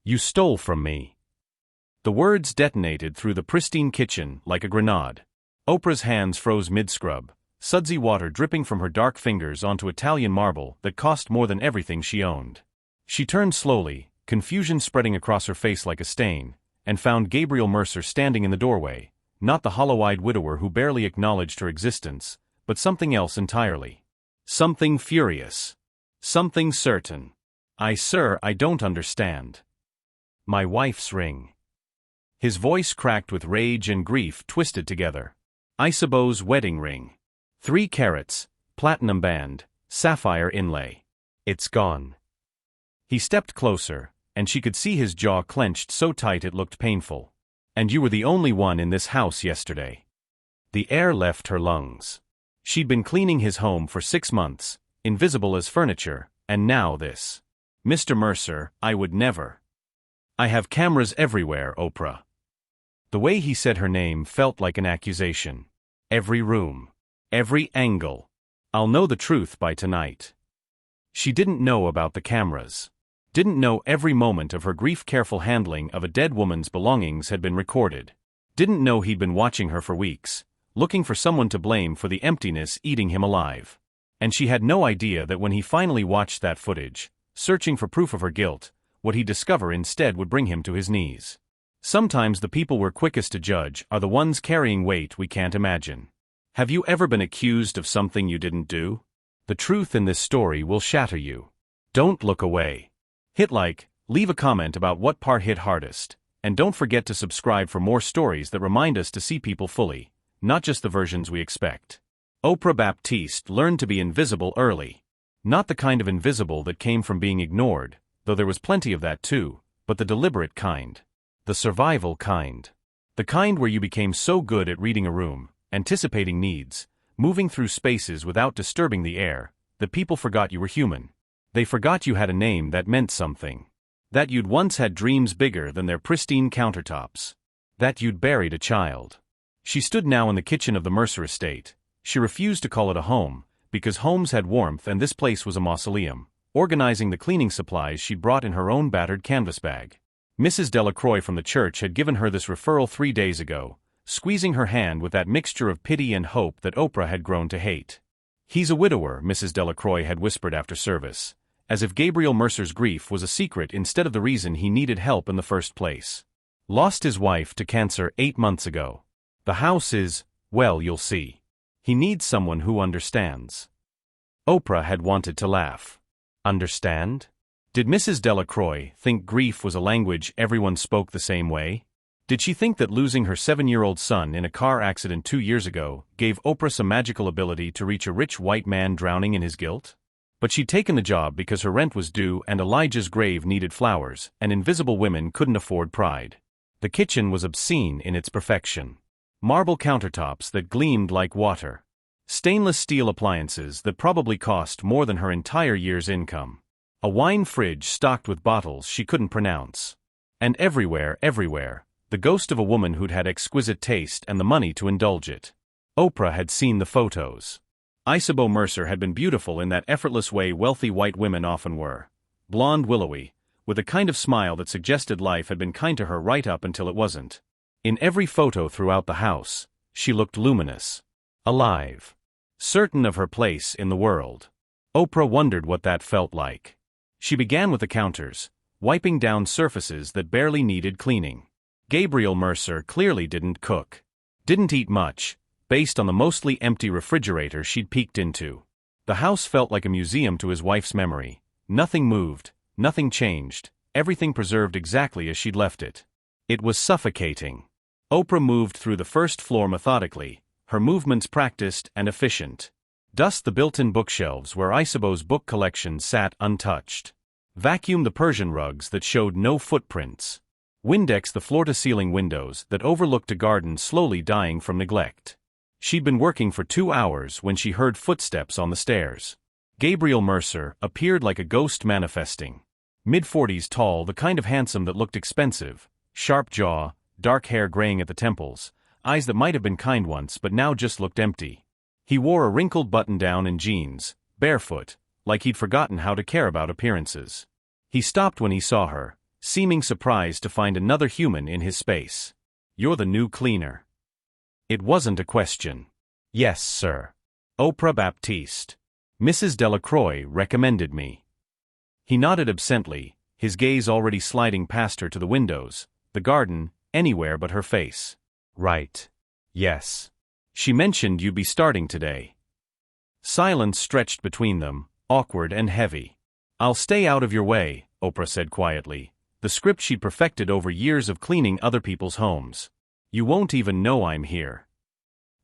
You stole from me." The words detonated through the pristine kitchen like a grenade. Oprah's hands froze mid-scrub, sudsy water dripping from her dark fingers onto Italian marble that cost more than everything she owned. She turned slowly, confusion spreading across her face like a stain, and found Gabriel Mercer standing in the doorway, not the hollow-eyed widower who barely acknowledged her existence, but something else entirely. Something furious. Something certain. Sir, I don't understand." "My wife's ring." His voice cracked with rage and grief twisted together. "Isabeau's wedding ring. 3 carats, platinum band, sapphire inlay. It's gone." He stepped closer, and she could see his jaw clenched so tight it looked painful. "And you were the only one in this house yesterday." The air left her lungs. She'd been cleaning his home for 6 months, invisible as furniture, and now this. "Mr. Mercer, I would never." "I have cameras everywhere, Oprah." The way he said her name felt like an accusation. Every room. Every angle. "I'll know the truth by tonight." She didn't know about the cameras. Didn't know every moment of her grief-careful handling of a dead woman's belongings had been recorded. Didn't know he'd been watching her for weeks, looking for someone to blame for the emptiness eating him alive. And she had no idea that when he finally watched that footage, searching for proof of her guilt, what he'd discover instead would bring him to his knees. Sometimes the people we're quickest to judge are the ones carrying weight we can't imagine. Have you ever been accused of something you didn't do? The truth in this story will shatter you. Don't look away. Hit like, leave a comment about what part hit hardest, and don't forget to subscribe for more stories that remind us to see people fully, not just the versions we expect. Oprah Baptiste learned to be invisible early. Not the kind of invisible that came from being ignored, though there was plenty of that too, but the deliberate kind. The survival kind. The kind where you became so good at reading a room, anticipating needs, moving through spaces without disturbing the air, that people forgot you were human. They forgot you had a name that meant something. That you'd once had dreams bigger than their pristine countertops. That you'd buried a child. She stood now in the kitchen of the Mercer estate. She refused to call it a home, because homes had warmth and this place was a mausoleum, organizing the cleaning supplies she'd brought in her own battered canvas bag. Mrs. Delacroix from the church had given her this referral 3 days ago, squeezing her hand with that mixture of pity and hope that Oprah had grown to hate. "He's a widower," Mrs. Delacroix had whispered after service, as if Gabriel Mercer's grief was a secret instead of the reason he needed help in the first place. "Lost his wife to cancer 8 months ago. The house is, well, you'll see. He needs someone who understands." Oprah had wanted to laugh. Understand? Did Mrs. Delacroix think grief was a language everyone spoke the same way? Did she think that losing her 7-year-old son in a car accident 2 years ago gave Oprah some magical ability to reach a rich white man drowning in his guilt? But she'd taken the job because her rent was due and Elijah's grave needed flowers, and invisible women couldn't afford pride. The kitchen was obscene in its perfection. Marble countertops that gleamed like water. Stainless steel appliances that probably cost more than her entire year's income. A wine fridge stocked with bottles she couldn't pronounce. And everywhere, the ghost of a woman who'd had exquisite taste and the money to indulge it. Oprah had seen the photos. Isabeau Mercer had been beautiful in that effortless way wealthy white women often were. Blonde, willowy, with a kind of smile that suggested life had been kind to her right up until it wasn't. In every photo throughout the house, she looked luminous. Alive. Certain of her place in the world. Oprah wondered what that felt like. She began with the counters, wiping down surfaces that barely needed cleaning. Gabriel Mercer clearly didn't cook. Didn't eat much, based on the mostly empty refrigerator she'd peeked into. The house felt like a museum to his wife's memory. Nothing moved, nothing changed, everything preserved exactly as she'd left it. It was suffocating. Oprah moved through the first floor methodically, her movements practiced and efficient. Dust the built-in bookshelves where Isabeau's book collection sat untouched. Vacuum the Persian rugs that showed no footprints. Windex the floor-to-ceiling windows that overlooked a garden slowly dying from neglect. She'd been working for 2 hours when she heard footsteps on the stairs. Gabriel Mercer appeared like a ghost manifesting. Mid-40s tall, the kind of handsome that looked expensive, sharp jaw, dark hair graying at the temples, eyes that might have been kind once but now just looked empty. He wore a wrinkled button-down and jeans, barefoot, like he'd forgotten how to care about appearances. He stopped when he saw her, seeming surprised to find another human in his space. "You're the new cleaner." It wasn't a question. "Yes, sir. Oprah Baptiste. Mrs. Delacroix recommended me." He nodded absently, his gaze already sliding past her to the windows, the garden, anywhere but her face. "Right. Yes. She mentioned you'd be starting today." Silence stretched between them, awkward and heavy. "I'll stay out of your way," Oprah said quietly, the script she'd perfected over years of cleaning other people's homes. "You won't even know I'm here."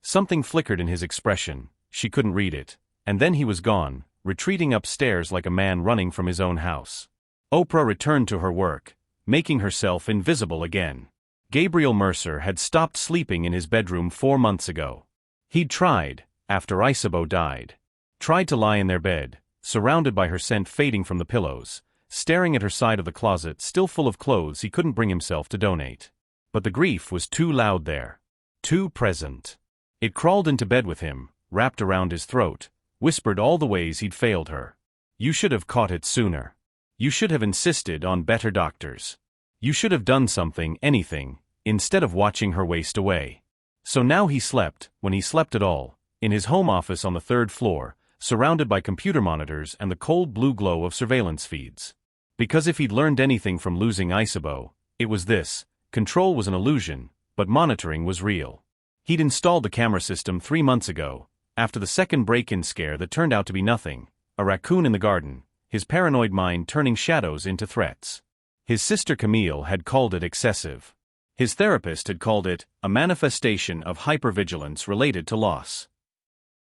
Something flickered in his expression, she couldn't read it, and then he was gone, retreating upstairs like a man running from his own house. Oprah returned to her work, making herself invisible again. Gabriel Mercer had stopped sleeping in his bedroom 4 months ago. He'd tried, after Isabeau died. Tried to lie in their bed, surrounded by her scent fading from the pillows, staring at her side of the closet still full of clothes he couldn't bring himself to donate. But the grief was too loud there. Too present. It crawled into bed with him, wrapped around his throat, whispered all the ways he'd failed her. "You should have caught it sooner. You should have insisted on better doctors. You should have done something, anything, instead of watching her waste away." So now he slept, when he slept at all, in his home office on the 3rd floor, surrounded by computer monitors and the cold blue glow of surveillance feeds. Because if he'd learned anything from losing Isabeau, it was this: control was an illusion, but monitoring was real. He'd installed the camera system 3 months ago, after the second break-in scare that turned out to be nothing, a raccoon in the garden, his paranoid mind turning shadows into threats. His sister Camille had called it excessive. His therapist had called it a manifestation of hypervigilance related to loss.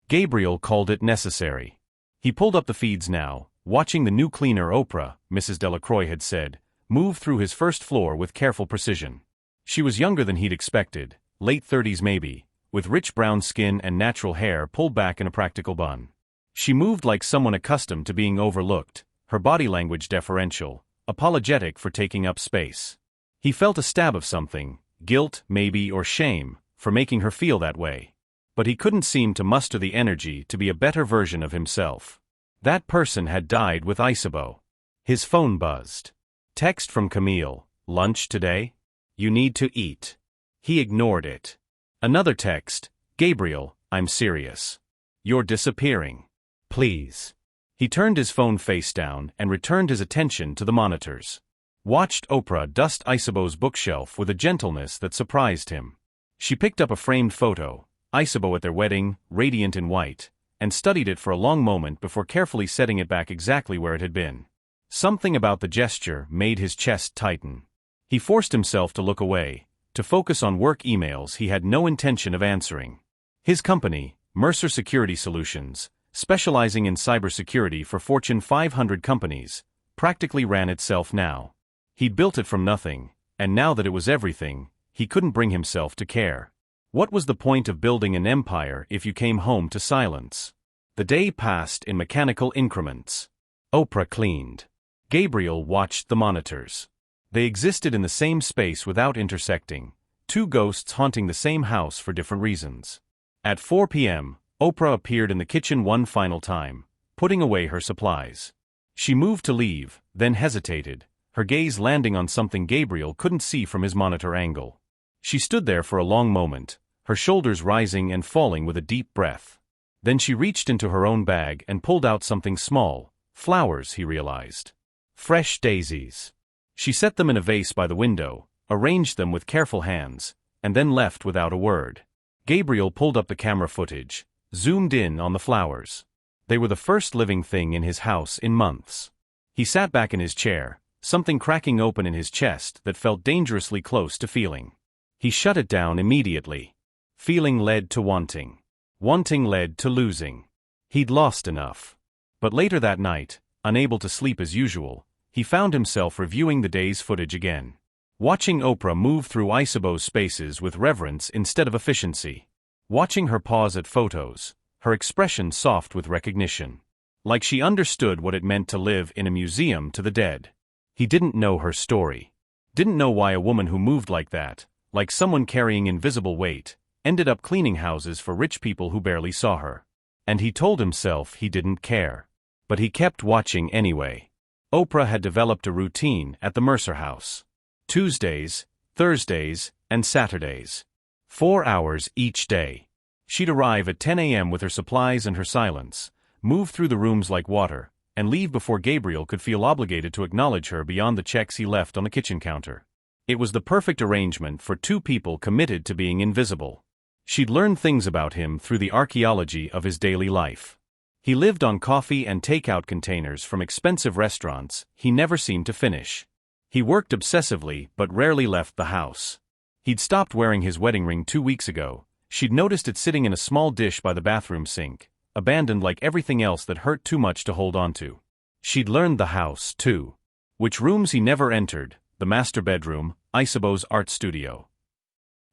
Gabriel called it necessary. He pulled up the feeds now, watching the new cleaner Oprah, Mrs. Delacroix had said, move through his first floor with careful precision. She was younger than he'd expected, late 30s maybe, with rich brown skin and natural hair pulled back in a practical bun. She moved like someone accustomed to being overlooked, her body language deferential, apologetic for taking up space. He felt a stab of something, guilt, maybe, or shame, for making her feel that way. But he couldn't seem to muster the energy to be a better version of himself. That person had died with Isabeau. His phone buzzed. Text from Camille, "Lunch today? You need to eat." He ignored it. Another text, "Gabriel, I'm serious. You're disappearing. Please." He turned his phone face down and returned his attention to the monitors. Watched Oprah dust Isabeau's bookshelf with a gentleness that surprised him. She picked up a framed photo, Isabeau at their wedding, radiant in white, and studied it for a long moment before carefully setting it back exactly where it had been. Something about the gesture made his chest tighten. He forced himself to look away, to focus on work emails he had no intention of answering. His company, Mercer Security Solutions, specializing in cybersecurity for Fortune 500 companies, practically ran itself now. He'd built it from nothing, and now that it was everything, he couldn't bring himself to care. What was the point of building an empire if you came home to silence? The day passed in mechanical increments. Oprah cleaned. Gabriel watched the monitors. They existed in the same space without intersecting, two ghosts haunting the same house for different reasons. At 4 p.m., Oprah appeared in the kitchen one final time, putting away her supplies. She moved to leave, then hesitated, her gaze landing on something Gabriel couldn't see from his monitor angle. She stood there for a long moment, her shoulders rising and falling with a deep breath. Then she reached into her own bag and pulled out something small, flowers, he realized. Fresh daisies. She set them in a vase by the window, arranged them with careful hands, and then left without a word. Gabriel pulled up the camera footage, zoomed in on the flowers. They were the first living thing in his house in months. He sat back in his chair, something cracking open in his chest that felt dangerously close to feeling. He shut it down immediately. Feeling led to wanting. Wanting led to losing. He'd lost enough. But later that night, unable to sleep as usual, he found himself reviewing the day's footage again. Watching Oprah move through Isabeau's spaces with reverence instead of efficiency. Watching her pause at photos, her expression soft with recognition. Like she understood what it meant to live in a museum to the dead. He didn't know her story. Didn't know why a woman who moved like that, like someone carrying invisible weight, ended up cleaning houses for rich people who barely saw her. And he told himself he didn't care. But he kept watching anyway. Oprah had developed a routine at the Mercer house. Tuesdays, Thursdays, and Saturdays. 4 hours each day. She'd arrive at 10 a.m. with her supplies and her silence, move through the rooms like water, and leave before Gabriel could feel obligated to acknowledge her beyond the checks he left on the kitchen counter. It was the perfect arrangement for two people committed to being invisible. She'd learned things about him through the archaeology of his daily life. He lived on coffee and takeout containers from expensive restaurants he never seemed to finish. He worked obsessively but rarely left the house. He'd stopped wearing his wedding ring 2 weeks ago. She'd noticed it sitting in a small dish by the bathroom sink, abandoned like everything else that hurt too much to hold onto. She'd learned the house, too. Which rooms he never entered, the master bedroom, Isabeau's art studio.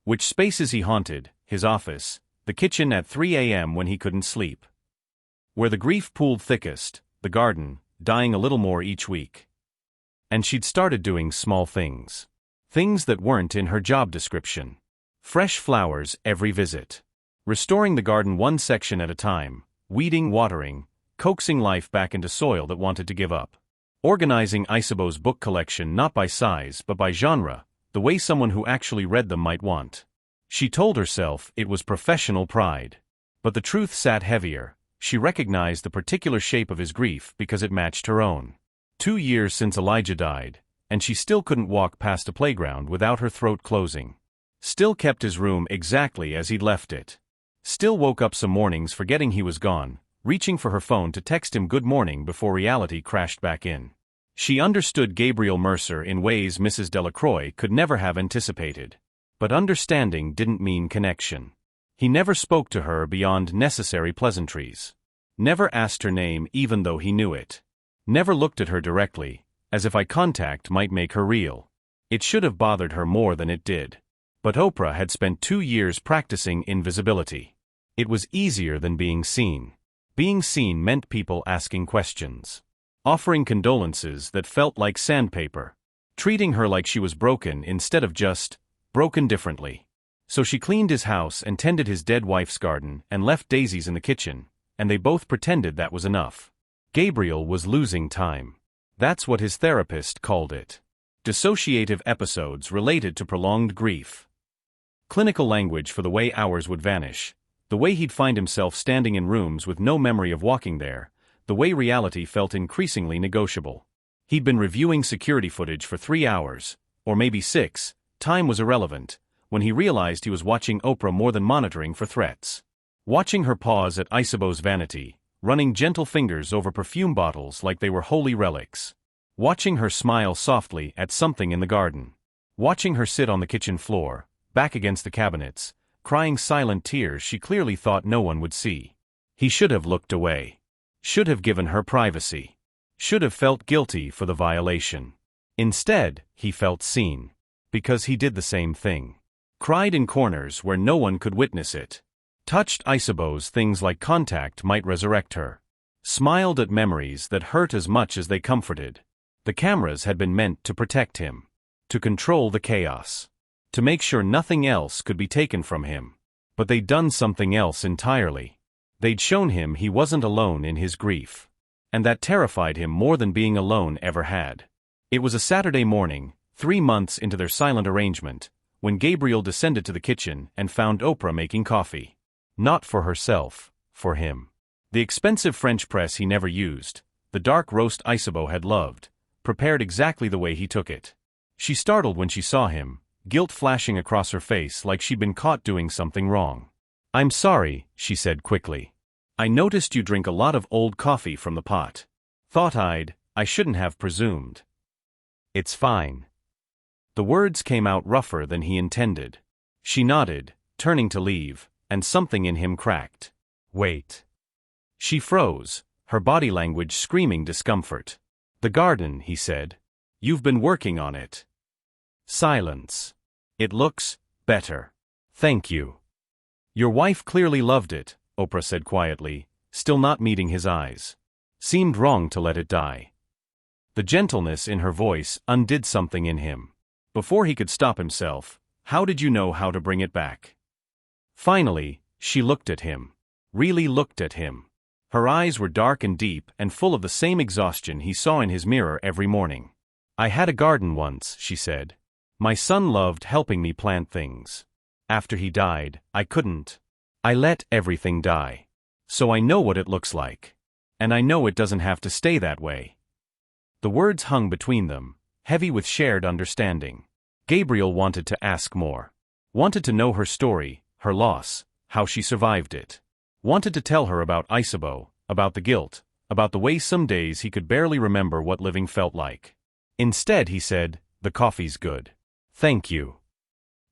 Which spaces he haunted, his office, the kitchen at 3 a.m. when he couldn't sleep. Where the grief pooled thickest, the garden, dying a little more each week. And she'd started doing small things. Things that weren't in her job description. Fresh flowers every visit. Restoring the garden one section at a time, weeding, watering, coaxing life back into soil that wanted to give up. Organizing Isabeau's book collection not by size but by genre, the way someone who actually read them might want. She told herself it was professional pride. But the truth sat heavier. She recognized the particular shape of his grief because it matched her own. 2 years since Elijah died, and she still couldn't walk past a playground without her throat closing. Still kept his room exactly as he'd left it. Still woke up some mornings forgetting he was gone, reaching for her phone to text him good morning before reality crashed back in. She understood Gabriel Mercer in ways Mrs. Delacroix could never have anticipated. But understanding didn't mean connection. He never spoke to her beyond necessary pleasantries. Never asked her name even though he knew it. Never looked at her directly, as if eye contact might make her real. It should have bothered her more than it did. But Oprah had spent 2 years practicing invisibility. It was easier than being seen. Being seen meant people asking questions. Offering condolences that felt like sandpaper. Treating her like she was broken instead of just broken differently. So she cleaned his house and tended his dead wife's garden and left daisies in the kitchen, and they both pretended that was enough. Gabriel was losing time. That's what his therapist called it. Dissociative episodes related to prolonged grief. Clinical language for the way hours would vanish, the way he'd find himself standing in rooms with no memory of walking there, the way reality felt increasingly negotiable. He'd been reviewing security footage for 3 hours, or maybe 6, time was irrelevant, when he realized he was watching Oprah more than monitoring for threats. Watching her pause at Isabeau's vanity, running gentle fingers over perfume bottles like they were holy relics. Watching her smile softly at something in the garden. Watching her sit on the kitchen floor, back against the cabinets, crying silent tears she clearly thought no one would see. He should have looked away. Should have given her privacy. Should have felt guilty for the violation. Instead, he felt seen. Because he did the same thing. Cried in corners where no one could witness it. Touched Isabeau's things like contact might resurrect her. Smiled at memories that hurt as much as they comforted. The cameras had been meant to protect him. To control the chaos. To make sure nothing else could be taken from him. But they'd done something else entirely. They'd shown him he wasn't alone in his grief. And that terrified him more than being alone ever had. It was a Saturday morning, 3 months into their silent arrangement, when Gabriel descended to the kitchen and found Oprah making coffee. Not for herself, for him. The expensive French press he never used, the dark roast Isabeau had loved, prepared exactly the way he took it. She startled when she saw him, guilt flashing across her face like she'd been caught doing something wrong. "I'm sorry," she said quickly. "I noticed you drink a lot of old coffee from the pot. Thought I shouldn't have presumed." "It's fine." The words came out rougher than he intended. She nodded, turning to leave, and something in him cracked. "Wait." She froze, her body language screaming discomfort. "The garden," he said. "You've been working on it." Silence. "It looks better. Thank you." "Your wife clearly loved it," Oprah said quietly, still not meeting his eyes. Seemed wrong to let it die. The gentleness in her voice undid something in him. Before he could stop himself, "How did you know how to bring it back?" Finally, she looked at him. Really looked at him. Her eyes were dark and deep and full of the same exhaustion he saw in his mirror every morning. "I had a garden once," she said. "My son loved helping me plant things. After he died, I couldn't. I let everything die. So I know what it looks like. And I know it doesn't have to stay that way." The words hung between them, heavy with shared understanding. Gabriel wanted to ask more. Wanted to know her story, her loss, how she survived it. Wanted to tell her about Isabeau, about the guilt, about the way some days he could barely remember what living felt like. Instead he said, "The coffee's good. Thank you."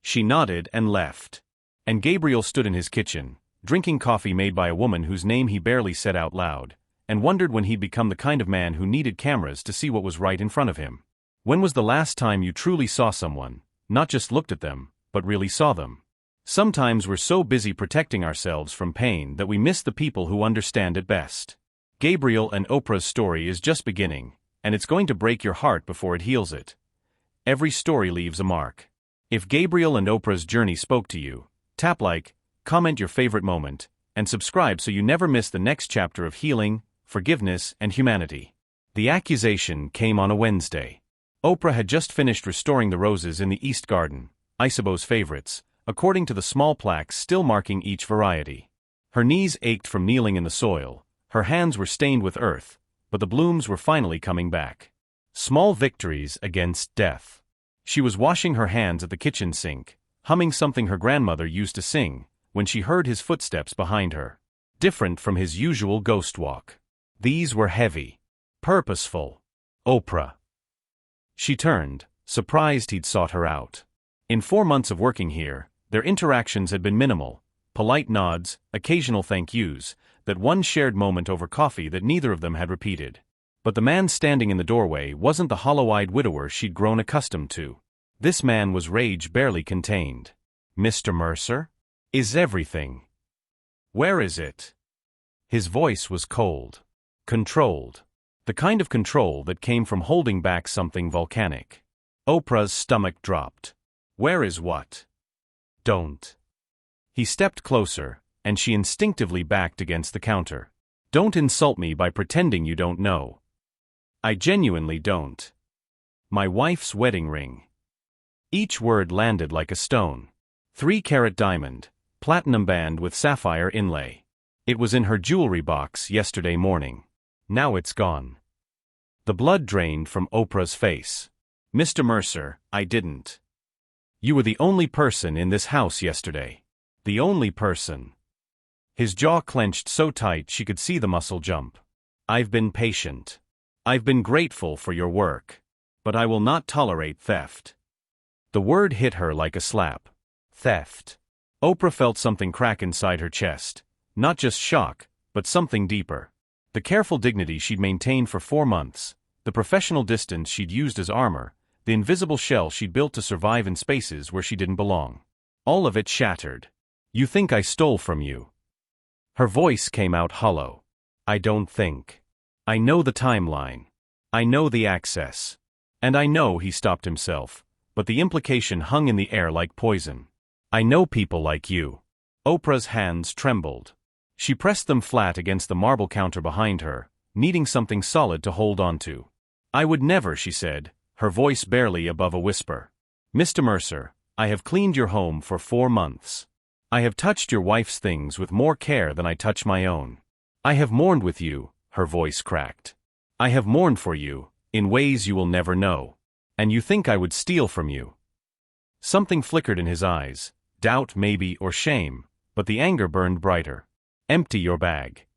She nodded and left. And Gabriel stood in his kitchen, drinking coffee made by a woman whose name he barely said out loud, and wondered when he'd become the kind of man who needed cameras to see what was right in front of him. When was the last time you truly saw someone, not just looked at them, but really saw them? Sometimes we're so busy protecting ourselves from pain that we miss the people who understand it best. Gabriel and Oprah's story is just beginning, and it's going to break your heart before it heals it. Every story leaves a mark. If Gabriel and Oprah's journey spoke to you, tap like, comment your favorite moment, and subscribe so you never miss the next chapter of healing, forgiveness, and humanity. The accusation came on a Wednesday. Oprah had just finished restoring the roses in the East Garden, Isabeau's favorites, according to the small plaques still marking each variety. Her knees ached from kneeling in the soil, her hands were stained with earth, but the blooms were finally coming back. Small victories against death. She was washing her hands at the kitchen sink, humming something her grandmother used to sing, when she heard his footsteps behind her. Different from his usual ghost walk. These were heavy. Purposeful. Oprah. She turned, surprised he'd sought her out. In 4 months of working here, their interactions had been minimal. Polite nods, occasional thank yous, that one shared moment over coffee that neither of them had repeated. But the man standing in the doorway wasn't the hollow-eyed widower she'd grown accustomed to. This man was rage barely contained. "Mr. Mercer? Is everything? Where is it?" His voice was cold. Controlled. The kind of control that came from holding back something volcanic. Oprah's stomach dropped. "Where is what?" "Don't." He stepped closer, and she instinctively backed against the counter. "Don't insult me by pretending you don't know. I genuinely don't. My wife's wedding ring." Each word landed like a stone. 3-carat diamond, platinum band with sapphire inlay. It was in her jewelry box yesterday morning. Now it's gone. The blood drained from Oprah's face. "Mr. Mercer, I didn't. You were the only person in this house yesterday. The only person." His jaw clenched so tight she could see the muscle jump. "I've been patient. I've been grateful for your work. But I will not tolerate theft." The word hit her like a slap. Theft. Oprah felt something crack inside her chest. Not just shock, but something deeper. The careful dignity she'd maintained for 4 months, the professional distance she'd used as armor, the invisible shell she'd built to survive in spaces where she didn't belong. All of it shattered. "You think I stole from you?" Her voice came out hollow. "I don't think. I know the timeline. I know the access. And I know," he stopped himself, but the implication hung in the air like poison. "I know people like you." Oprah's hands trembled. She pressed them flat against the marble counter behind her, needing something solid to hold onto. "I would never," she said, her voice barely above a whisper. "Mr. Mercer, I have cleaned your home for 4 months. I have touched your wife's things with more care than I touch my own. I have mourned with you," her voice cracked. "I have mourned for you, in ways you will never know. And you think I would steal from you?" Something flickered in his eyes, doubt maybe or shame, but the anger burned brighter. "Empty your bag."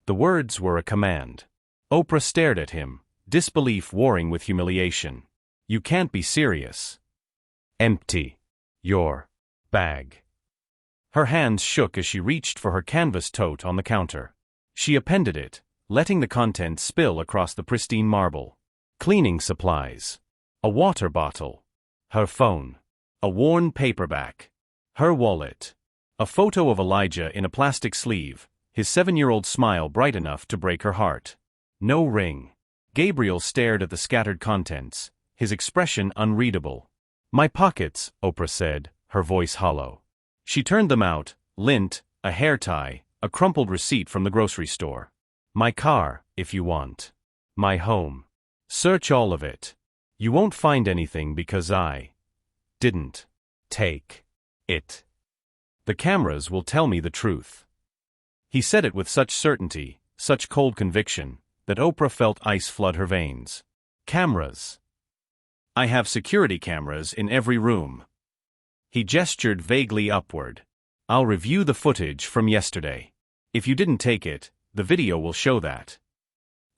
The words were a command. Oprah stared at him, disbelief warring with humiliation. "You can't be serious." "Empty your bag." Her hands shook as she reached for her canvas tote on the counter. She appended it, letting the contents spill across the pristine marble. Cleaning supplies. A water bottle. Her phone. A worn paperback. Her wallet. A photo of Elijah in a plastic sleeve, his 7-year-old smile bright enough to break her heart. No ring. Gabriel stared at the scattered contents, his expression unreadable. "My pockets," Oprah said, her voice hollow. She turned them out, lint, a hair tie, a crumpled receipt from the grocery store. My car, if you want. My home. Search all of it. You won't find anything because I didn't take it. The cameras will tell me the truth. He said it with such certainty, such cold conviction, that Oprah felt ice flood her veins. Cameras. I have security cameras in every room. He gestured vaguely upward. I'll review the footage from yesterday. If you didn't take it, the video will show that.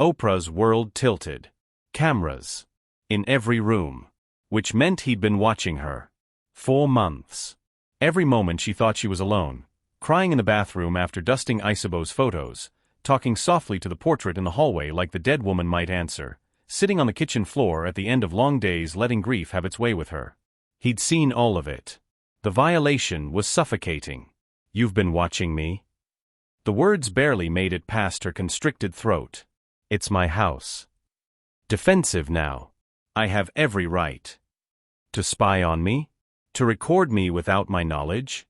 Oprah's world tilted. Cameras. In every room. Which meant he'd been watching her. 4 months. Every moment she thought she was alone, crying in the bathroom after dusting Isabeau's photos, talking softly to the portrait in the hallway like the dead woman might answer, sitting on the kitchen floor at the end of long days letting grief have its way with her. He'd seen all of it. The violation was suffocating. You've been watching me? The words barely made it past her constricted throat. It's my house. Defensive now. I have every right. To spy on me? To record me without my knowledge?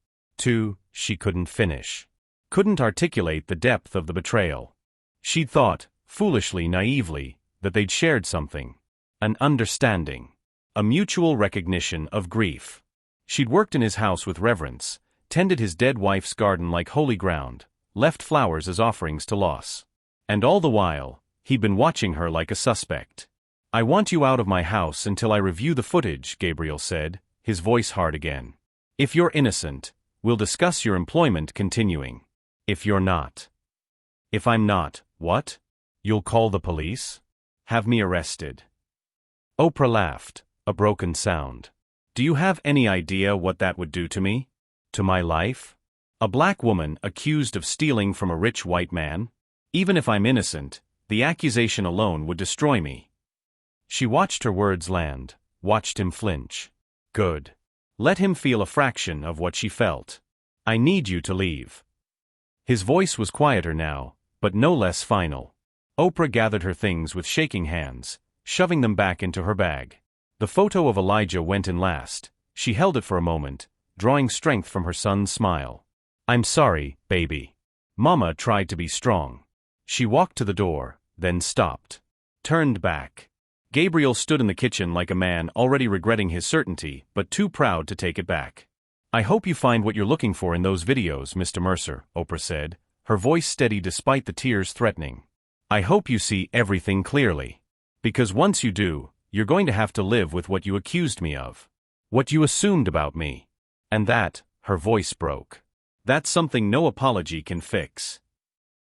She couldn't finish. Couldn't articulate the depth of the betrayal. She'd thought, foolishly, naively, that they'd shared something. An understanding. A mutual recognition of grief. She'd worked in his house with reverence, tended his dead wife's garden like holy ground, left flowers as offerings to loss. And all the while, he'd been watching her like a suspect. I want you out of my house until I review the footage, Gabriel said, his voice hard again. If you're innocent, we'll discuss your employment continuing. If you're not. If I'm not, what? You'll call the police? Have me arrested? Oprah laughed, a broken sound. Do you have any idea what that would do to me? To my life? A black woman accused of stealing from a rich white man? Even if I'm innocent, the accusation alone would destroy me. She watched her words land, watched him flinch. Good. Let him feel a fraction of what she felt. I need you to leave. His voice was quieter now, but no less final. Oprah gathered her things with shaking hands, shoving them back into her bag. The photo of Elijah went in last. She held it for a moment, drawing strength from her son's smile. I'm sorry, baby. Mama tried to be strong. She walked to the door, then stopped. Turned back. Gabriel stood in the kitchen like a man already regretting his certainty, but too proud to take it back. I hope you find what you're looking for in those videos, Mr. Mercer, Oprah said, her voice steady despite the tears threatening. I hope you see everything clearly. Because once you do, you're going to have to live with what you accused me of. What you assumed about me. And that, her voice broke. That's something no apology can fix.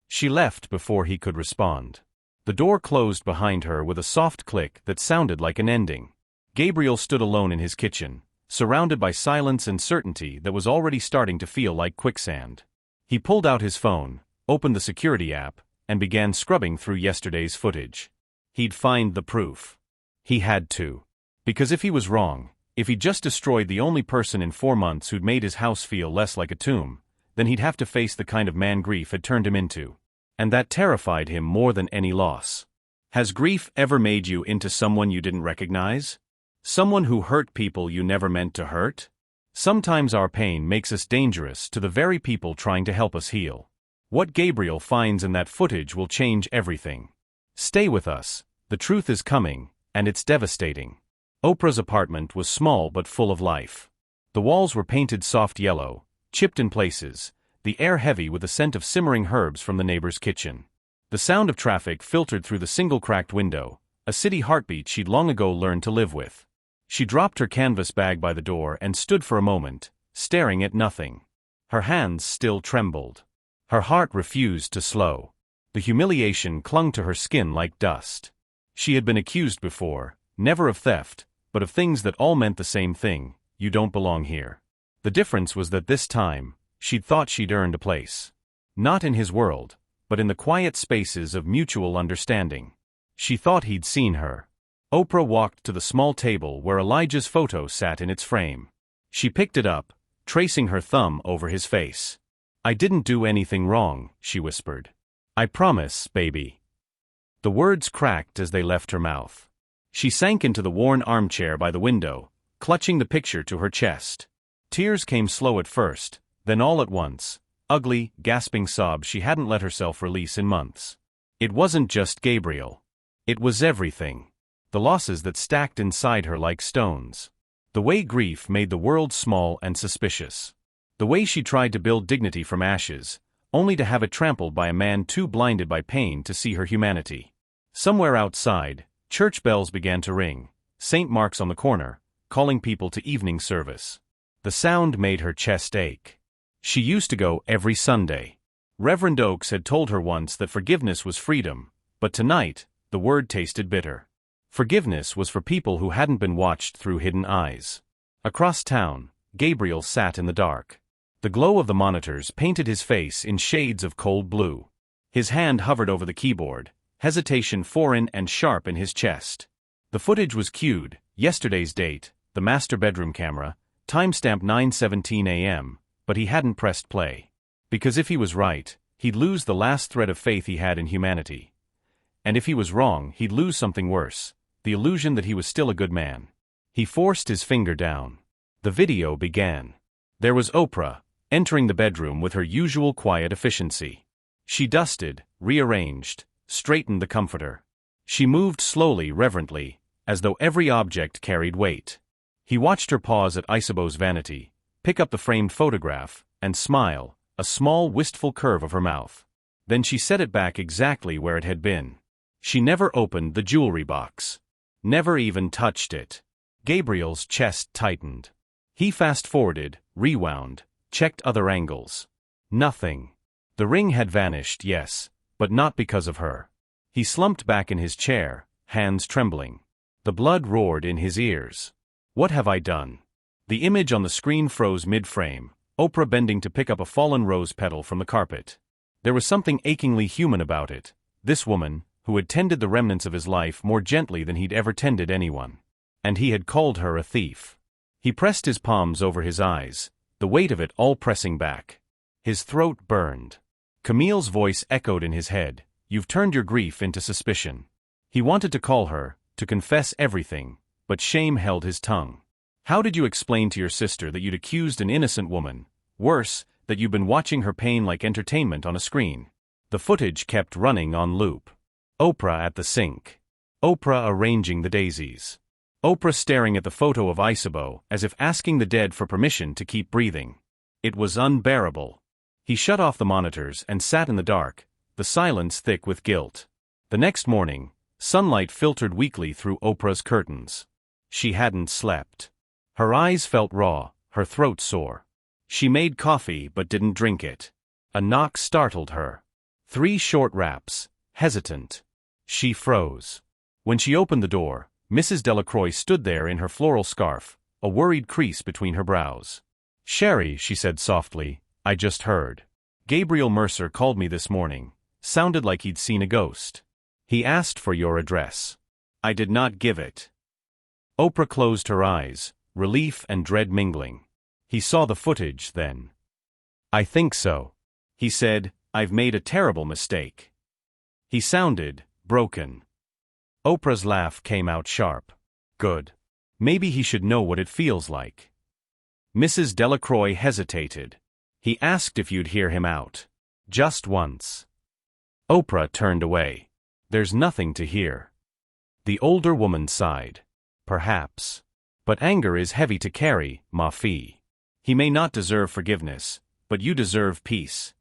She left before he could respond. The door closed behind her with a soft click that sounded like an ending. Gabriel stood alone in his kitchen, surrounded by silence and certainty that was already starting to feel like quicksand. He pulled out his phone, opened the security app, and began scrubbing through yesterday's footage. He'd find the proof. He had to. Because if he was wrong, if he just destroyed the only person in 4 months who'd made his house feel less like a tomb, then he'd have to face the kind of man grief had turned him into. And that terrified him more than any loss. Has grief ever made you into someone you didn't recognize? Someone who hurt people you never meant to hurt? Sometimes our pain makes us dangerous to the very people trying to help us heal. What Gabriel finds in that footage will change everything. Stay with us, the truth is coming, and it's devastating. Oprah's apartment was small but full of life. The walls were painted soft yellow, chipped in places, the air heavy with the scent of simmering herbs from the neighbor's kitchen. The sound of traffic filtered through the single cracked window, a city heartbeat she'd long ago learned to live with. She dropped her canvas bag by the door and stood for a moment, staring at nothing. Her hands still trembled. Her heart refused to slow. The humiliation clung to her skin like dust. She had been accused before, never of theft, but of things that all meant the same thing: you don't belong here. The difference was that this time, she'd thought she'd earned a place. Not in his world, but in the quiet spaces of mutual understanding. She thought he'd seen her. Oprah walked to the small table where Elijah's photo sat in its frame. She picked it up, tracing her thumb over his face. I didn't do anything wrong, she whispered. I promise, baby. The words cracked as they left her mouth. She sank into the worn armchair by the window, clutching the picture to her chest. Tears came slow at first, then all at once, ugly, gasping sobs she hadn't let herself release in months. It wasn't just Gabriel. It was everything. The losses that stacked inside her like stones. The way grief made the world small and suspicious. The way she tried to build dignity from ashes, only to have it trampled by a man too blinded by pain to see her humanity. Somewhere outside, church bells began to ring, St. Mark's on the corner, calling people to evening service. The sound made her chest ache. She used to go every Sunday. Reverend Oakes had told her once that forgiveness was freedom, but tonight, the word tasted bitter. Forgiveness was for people who hadn't been watched through hidden eyes. Across town, Gabriel sat in the dark. The glow of the monitors painted his face in shades of cold blue. His hand hovered over the keyboard, hesitation foreign and sharp in his chest. The footage was cued, yesterday's date, the master bedroom camera, timestamp 9:17 a.m., but he hadn't pressed play. Because if he was right, he'd lose the last thread of faith he had in humanity. And if he was wrong, he'd lose something worse, the illusion that he was still a good man. He forced his finger down. The video began. There was Oprah, entering the bedroom with her usual quiet efficiency. She dusted, rearranged, straightened the comforter. She moved slowly, reverently, as though every object carried weight. He watched her pause at Isabeau's vanity, pick up the framed photograph, and smile, a small wistful curve of her mouth. Then she set it back exactly where it had been. She never opened the jewelry box. Never even touched it. Gabriel's chest tightened. He fast-forwarded, rewound, checked other angles. Nothing. The ring had vanished, yes, but not because of her. He slumped back in his chair, hands trembling. The blood roared in his ears. What have I done? The image on the screen froze mid-frame, Oprah bending to pick up a fallen rose petal from the carpet. There was something achingly human about it. This woman, who had tended the remnants of his life more gently than he'd ever tended anyone. And he had called her a thief. He pressed his palms over his eyes, the weight of it all pressing back. His throat burned. Camille's voice echoed in his head, "You've turned your grief into suspicion." He wanted to call her, to confess everything, but shame held his tongue. How did you explain to your sister that you'd accused an innocent woman? Worse, that you'd been watching her pain like entertainment on a screen. The footage kept running on loop. Oprah at the sink. Oprah arranging the daisies. Oprah staring at the photo of Isabeau as if asking the dead for permission to keep breathing. It was unbearable. He shut off the monitors and sat in the dark, the silence thick with guilt. The next morning, sunlight filtered weakly through Oprah's curtains. She hadn't slept. Her eyes felt raw, her throat sore. She made coffee but didn't drink it. A knock startled her. 3 short raps, hesitant. She froze. When she opened the door, Mrs. Delacroix stood there in her floral scarf, a worried crease between her brows. "Sherry," she said softly, "I just heard. Gabriel Mercer called me this morning. Sounded like he'd seen a ghost. He asked for your address. I did not give it." Oprah closed her eyes, relief and dread mingling. He saw the footage then. "I think so," he said. "I've made a terrible mistake." He sounded broken. Oprah's laugh came out sharp. "Good. Maybe he should know what it feels like." Mrs. Delacroix hesitated. "He asked if you'd hear him out. Just once." Oprah turned away. "There's nothing to hear." The older woman sighed. "Perhaps. But anger is heavy to carry, ma fille. He may not deserve forgiveness, but you deserve peace."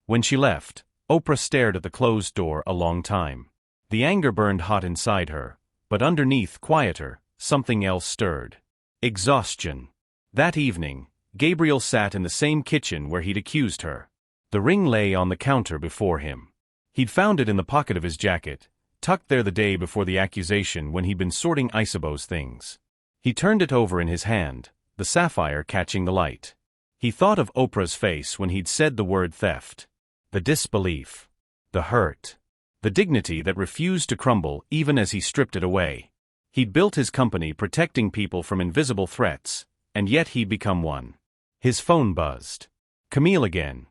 When she left, Oprah stared at the closed door a long time. The anger burned hot inside her, but underneath, quieter, something else stirred. Exhaustion. That evening, Gabriel sat in the same kitchen where he'd accused her. The ring lay on the counter before him. He'd found it in the pocket of his jacket, tucked there the day before the accusation when he'd been sorting Isabeau's things. He turned it over in his hand, the sapphire catching the light. He thought of Oprah's face when he'd said the word theft. The disbelief. The hurt. The dignity that refused to crumble even as he stripped it away. He'd built his company protecting people from invisible threats, and yet he'd become one. His phone buzzed. "Camille again.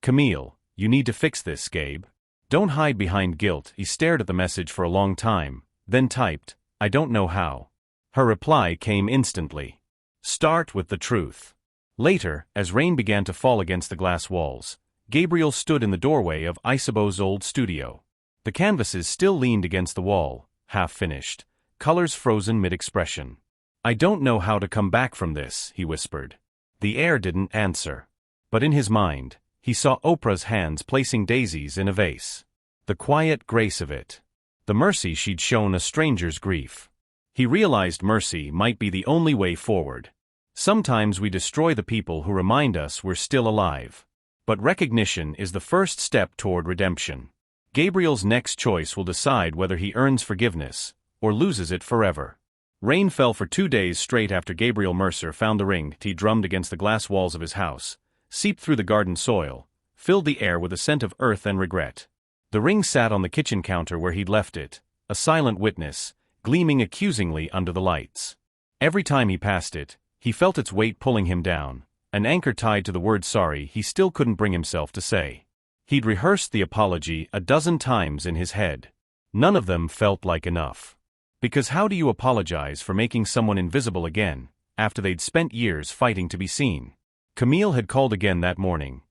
Camille, you need to fix this, Gabe. Don't hide behind guilt." He stared at the message for a long time, then typed, "I don't know how." Her reply came instantly. "Start with the truth." Later, as rain began to fall against the glass walls, Gabriel stood in the doorway of Isabeau's old studio. The canvases still leaned against the wall, half-finished, colors frozen mid-expression. "I don't know how to come back from this," he whispered. The air didn't answer. But in his mind, he saw Oprah's hands placing daisies in a vase. The quiet grace of it. The mercy she'd shown a stranger's grief. He realized mercy might be the only way forward. Sometimes we destroy the people who remind us we're still alive. But recognition is the first step toward redemption. Gabriel's next choice will decide whether he earns forgiveness, or loses it forever. Rain fell for 2 days straight after Gabriel Mercer found the ring he drummed against the glass walls of his house, seeped through the garden soil, filled the air with a scent of earth and regret. The ring sat on the kitchen counter where he'd left it, a silent witness, gleaming accusingly under the lights. Every time he passed it, he felt its weight pulling him down, an anchor tied to the word sorry he still couldn't bring himself to say. He'd rehearsed the apology a dozen times in his head. None of them felt like enough. Because how do you apologize for making someone invisible again, after they'd spent years fighting to be seen? Camille had called again that morning.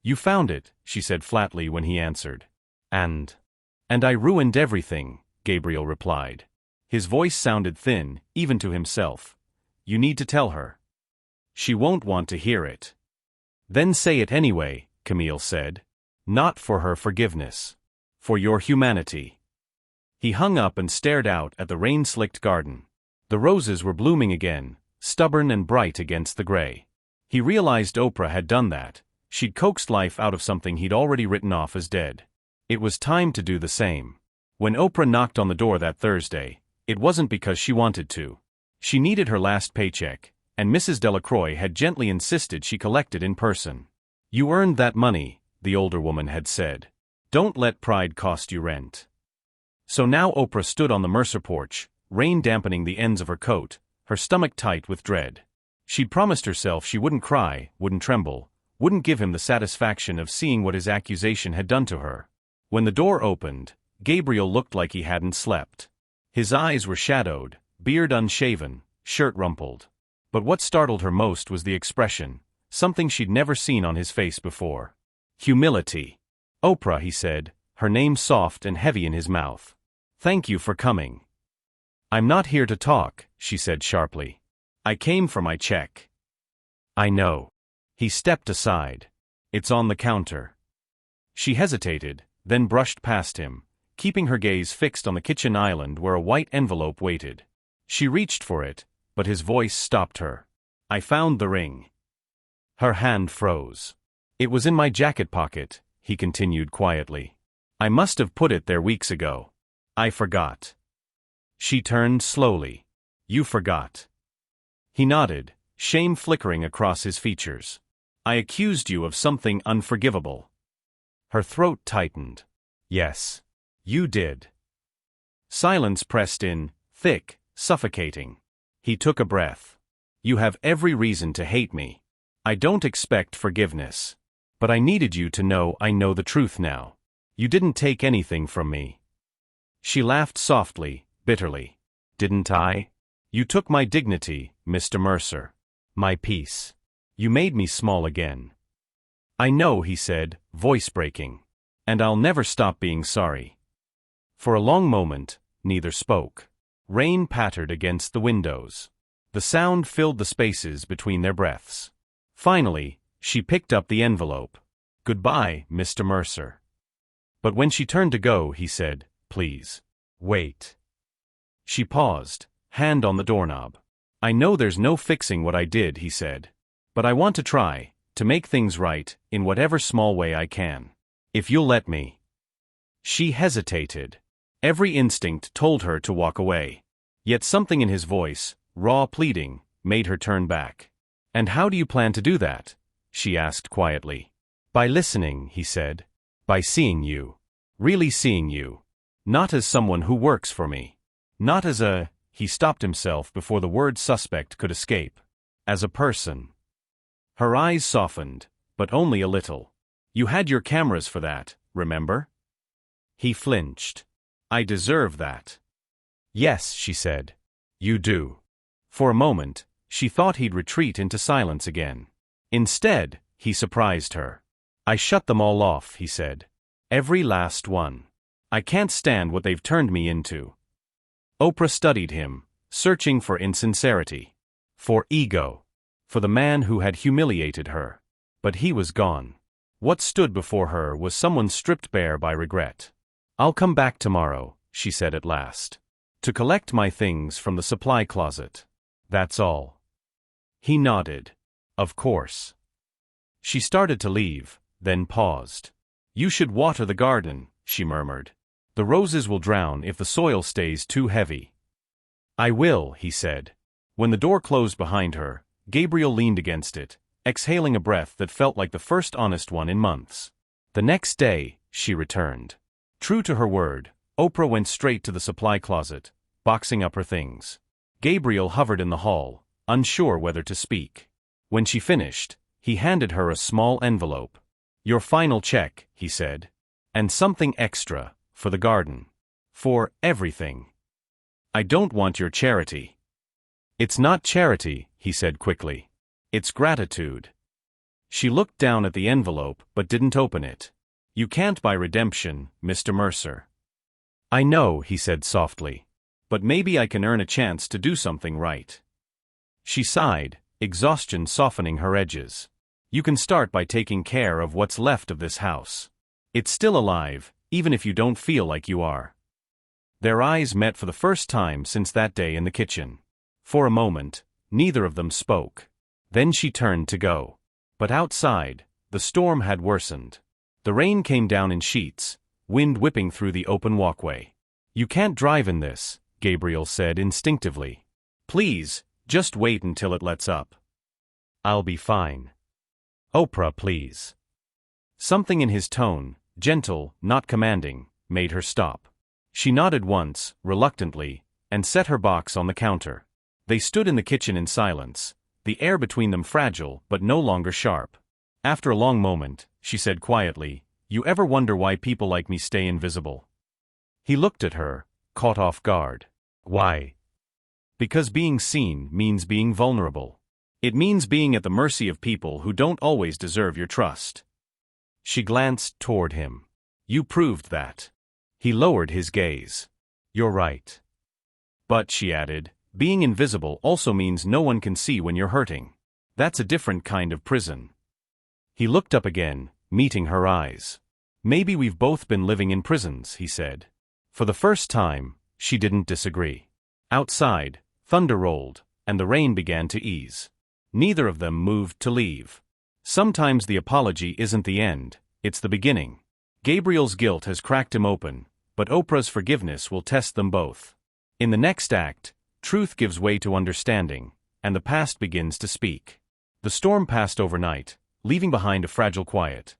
"You found it," she said flatly when he answered. And I ruined everything," Gabriel replied. His voice sounded thin, even to himself. "You need to tell her. She won't want to hear it." "Then say it anyway," Camille said. "Not for her forgiveness. For your humanity." He hung up and stared out at the rain-slicked garden. The roses were blooming again, stubborn and bright against the gray. He realized Oprah had done that. She'd coaxed life out of something he'd already written off as dead. It was time to do the same. When Oprah knocked on the door that Thursday, it wasn't because she wanted to. She needed her last paycheck, and Mrs. Delacroix had gently insisted she collect it in person. "You earned that money," the older woman had said. "Don't let pride cost you rent." So now Oprah stood on the Mercer porch, rain dampening the ends of her coat, her stomach tight with dread. She'd promised herself she wouldn't cry, wouldn't tremble, wouldn't give him the satisfaction of seeing what his accusation had done to her. When the door opened, Gabriel looked like he hadn't slept. His eyes were shadowed, beard unshaven, shirt rumpled. But what startled her most was the expression, something she'd never seen on his face before. Humility. "Oprah," he said, her name soft and heavy in his mouth. "Thank you for coming." "I'm not here to talk," she said sharply. "I came for my check." "I know." He stepped aside. "It's on the counter." She hesitated, then brushed past him, keeping her gaze fixed on the kitchen island where a white envelope waited. She reached for it, but his voice stopped her. "I found the ring." Her hand froze. "It was in my jacket pocket," he continued quietly. "I must have put it there weeks ago. I forgot." She turned slowly. "You forgot." He nodded, shame flickering across his features. "I accused you of something unforgivable." Her throat tightened. "Yes. You did." Silence pressed in, thick, suffocating. He took a breath. "You have every reason to hate me. I don't expect forgiveness. But I needed you to know I know the truth now. You didn't take anything from me." She laughed softly, bitterly. "Didn't I? You took my dignity, Mr. Mercer. My peace. You made me small again." "I know," he said, voice breaking. "And I'll never stop being sorry." For a long moment, neither spoke. Rain pattered against the windows. The sound filled the spaces between their breaths. Finally, she picked up the envelope. "Goodbye, Mr. Mercer." But when she turned to go, he said, "Please. Wait." She paused, hand on the doorknob. "I know there's no fixing what I did," he said. "But I want to try, to make things right, in whatever small way I can. If you'll let me." She hesitated. Every instinct told her to walk away. Yet something in his voice, raw pleading, made her turn back. "And how do you plan to do that?" she asked quietly. "By listening," he said. "By seeing you. Really seeing you. Not as someone who works for me. Not as a—" he stopped himself before the word suspect could escape. "As a person." Her eyes softened, but only a little. "You had your cameras for that, remember?" He flinched. "I deserve that." "Yes," she said. "You do." For a moment, she thought he'd retreat into silence again. Instead, he surprised her. "I shut them all off," he said. "Every last one. I can't stand what they've turned me into. Oprah studied him, searching for insincerity, for ego, for the man who had humiliated her. But he was gone. What stood before her was someone stripped bare by regret. I'll come back tomorrow, she said at last, to collect my things from the supply closet. That's all. He nodded. Of course. She started to leave, then paused. You should water the garden, she murmured. The roses will drown if the soil stays too heavy. I will, he said. When the door closed behind her, Gabriel leaned against it, exhaling a breath that felt like the first honest one in months. The next day, she returned. True to her word, Oprah went straight to the supply closet, boxing up her things. Gabriel hovered in the hall, unsure whether to speak. When she finished, he handed her a small envelope. Your final check, he said. And something extra, for the garden. For everything. I don't want your charity. It's not charity, he said quickly. It's gratitude. She looked down at the envelope but didn't open it. You can't buy redemption, Mr. Mercer. I know, he said softly. But maybe I can earn a chance to do something right. She sighed, exhaustion softening her edges. You can start by taking care of what's left of this house. It's still alive, even if you don't feel like you are. Their eyes met for the first time since that day in the kitchen. For a moment, neither of them spoke. Then she turned to go. But outside, the storm had worsened. The rain came down in sheets, wind whipping through the open walkway. You can't drive in this, Gabriel said instinctively. Please, just wait until it lets up. I'll be fine. Oprah, please. Something in his tone, gentle, not commanding, made her stop. She nodded once, reluctantly, and set her box on the counter. They stood in the kitchen in silence, the air between them fragile but no longer sharp. After a long moment, she said quietly, You ever wonder why people like me stay invisible? He looked at her, caught off guard. Why? Because being seen means being vulnerable. It means being at the mercy of people who don't always deserve your trust. She glanced toward him. You proved that. He lowered his gaze. You're right. But, she added, being invisible also means no one can see when you're hurting. That's a different kind of prison. He looked up again, meeting her eyes. Maybe we've both been living in prisons, he said. For the first time, she didn't disagree. Outside, thunder rolled, and the rain began to ease. Neither of them moved to leave. Sometimes the apology isn't the end, it's the beginning. Gabriel's guilt has cracked him open, but Oprah's forgiveness will test them both. In the next act, truth gives way to understanding, and the past begins to speak. The storm passed overnight, leaving behind a fragile quiet.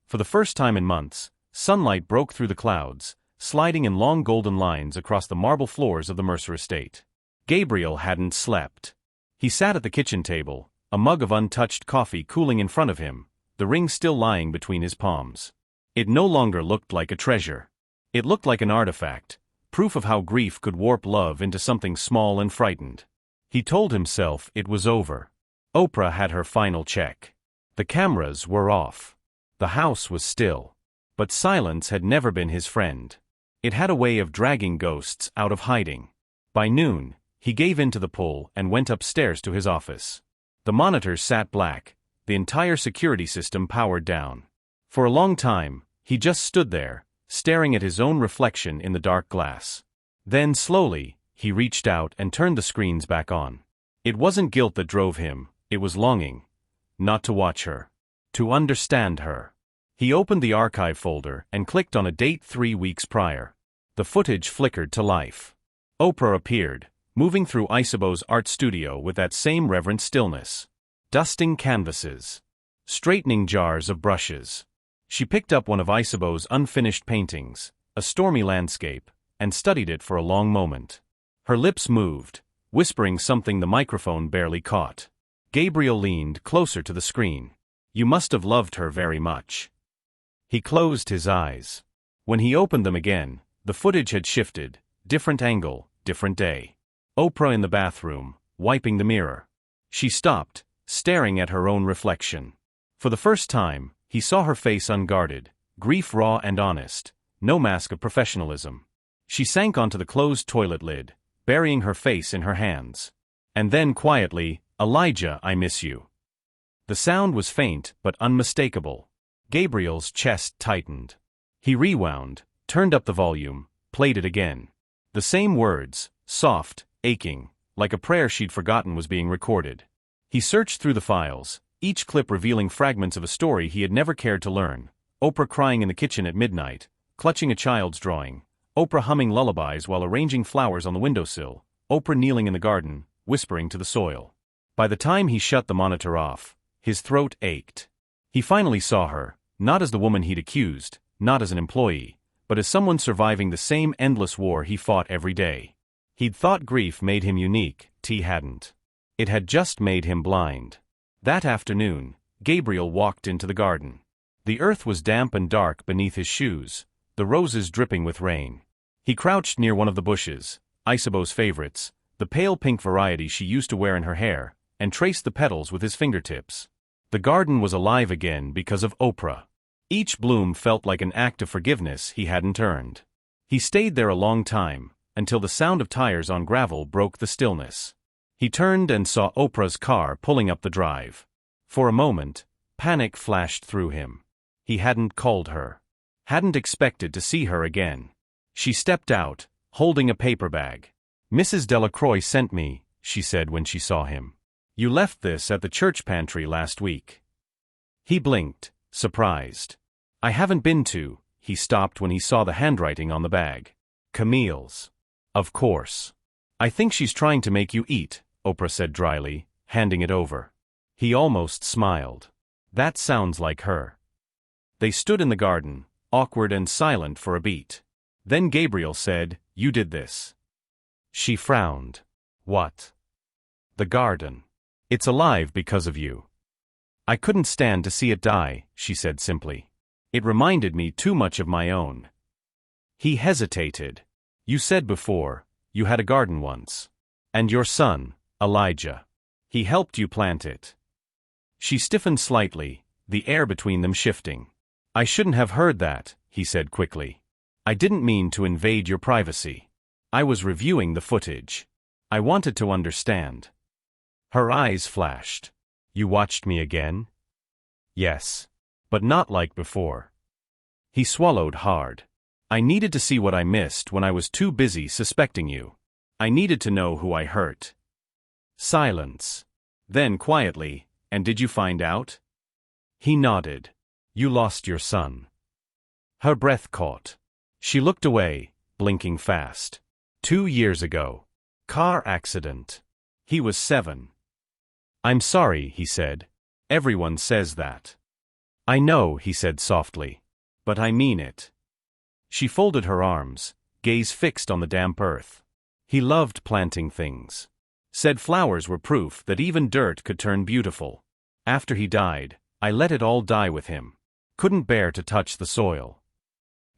For the first time in months, sunlight broke through the clouds, sliding in long golden lines across the marble floors of the Mercer estate. Gabriel hadn't slept. He sat at the kitchen table, a mug of untouched coffee cooling in front of him, the ring still lying between his palms. It no longer looked like a treasure. It looked like an artifact, proof of how grief could warp love into something small and frightened. He told himself it was over. Oprah had her final check. The cameras were off. The house was still. But silence had never been his friend. It had a way of dragging ghosts out of hiding. By noon, he gave in to the pull and went upstairs to his office. The monitors sat black, the entire security system powered down. For a long time, he just stood there, staring at his own reflection in the dark glass. Then slowly, he reached out and turned the screens back on. It wasn't guilt that drove him, it was longing. Not to watch her. To understand her. He opened the archive folder and clicked on a date 3 weeks prior. The footage flickered to life. Oprah appeared, moving through Isabeau's art studio with that same reverent stillness. Dusting canvases. Straightening jars of brushes. She picked up one of Isabeau's unfinished paintings, a stormy landscape, and studied it for a long moment. Her lips moved, whispering something the microphone barely caught. Gabriel leaned closer to the screen. You must have loved her very much. He closed his eyes. When he opened them again, the footage had shifted, different angle, different day. Oprah in the bathroom, wiping the mirror. She stopped, staring at her own reflection. For the first time, he saw her face unguarded, grief raw and honest, no mask of professionalism. She sank onto the closed toilet lid, burying her face in her hands. And then quietly, "Elijah, I miss you." The sound was faint but unmistakable. Gabriel's chest tightened. He rewound, turned up the volume, played it again. The same words, soft, aching, like a prayer she'd forgotten was being recorded. He searched through the files, each clip revealing fragments of a story he had never cared to learn. Oprah crying in the kitchen at midnight, clutching a child's drawing. Oprah humming lullabies while arranging flowers on the windowsill. Oprah kneeling in the garden, whispering to the soil. By the time he shut the monitor off, his throat ached. He finally saw her, not as the woman he'd accused, not as an employee, but as someone surviving the same endless war he fought every day. He'd thought grief made him unique, T hadn't. It had just made him blind. That afternoon, Gabriel walked into the garden. The earth was damp and dark beneath his shoes, the roses dripping with rain. He crouched near one of the bushes, Isabeau's favorites, the pale pink variety she used to wear in her hair, and traced the petals with his fingertips. The garden was alive again because of Oprah. Each bloom felt like an act of forgiveness he hadn't earned. He stayed there a long time, until the sound of tires on gravel broke the stillness. He turned and saw Oprah's car pulling up the drive. For a moment, panic flashed through him. He hadn't called her. Hadn't expected to see her again. She stepped out, holding a paper bag. "Mrs. Delacroix sent me," she said when she saw him. "You left this at the church pantry last week." He blinked, surprised. "I haven't been to." He stopped when he saw the handwriting on the bag. "Camille's." "Of course. I think she's trying to make you eat," Oprah said dryly, handing it over. He almost smiled. "That sounds like her." They stood in the garden, awkward and silent for a beat. Then Gabriel said, "You did this." She frowned. "What?" "The garden. It's alive because of you." "I couldn't stand to see it die," she said simply. "It reminded me too much of my own." He hesitated. "You said before, you had a garden once. And your son, Elijah. He helped you plant it." She stiffened slightly, the air between them shifting. "I shouldn't have heard that," he said quickly. "I didn't mean to invade your privacy. I was reviewing the footage. I wanted to understand." Her eyes flashed. "You watched me again?" "Yes. But not like before." He swallowed hard. "I needed to see what I missed when I was too busy suspecting you. I needed to know who I hurt." Silence. Then quietly, "And did you find out?" He nodded. "You lost your son." Her breath caught. She looked away, blinking fast. 2 years ago. Car accident. He was 7. "I'm sorry," he said. "Everyone says that." "I know," he said softly. "But I mean it." She folded her arms, gaze fixed on the damp earth. He loved planting things. Said flowers were proof that even dirt could turn beautiful. After he died, I let it all die with him. Couldn't bear to touch the soil.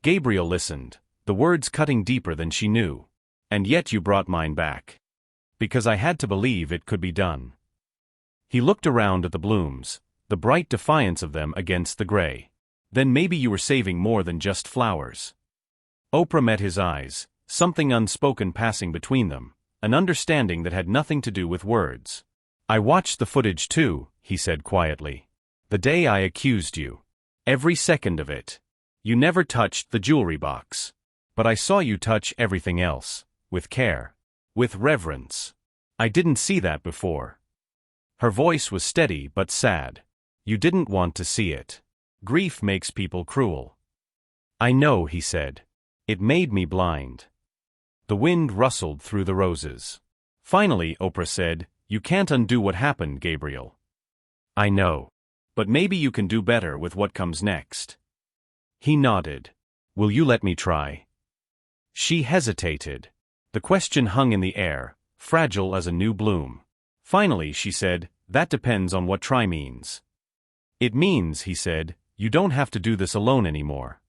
Gabriel listened, the words cutting deeper than she knew. "And yet you brought mine back. Because I had to believe it could be done." He looked around at the blooms, the bright defiance of them against the gray. "Then maybe you were saving more than just flowers." Oprah met his eyes, something unspoken passing between them, an understanding that had nothing to do with words. "I watched the footage too," he said quietly. "The day I accused you. Every second of it. You never touched the jewelry box. But I saw you touch everything else, with care. With reverence. I didn't see that before." Her voice was steady but sad. "You didn't want to see it. Grief makes people cruel." "I know," he said. "It made me blind." The wind rustled through the roses. Finally, Oprah said, "You can't undo what happened, Gabriel." "I know. But maybe you can do better with what comes next." He nodded. "Will you let me try?" She hesitated. The question hung in the air, fragile as a new bloom. Finally, she said, "That depends on what try means." "It means," he said, "you don't have to do this alone anymore."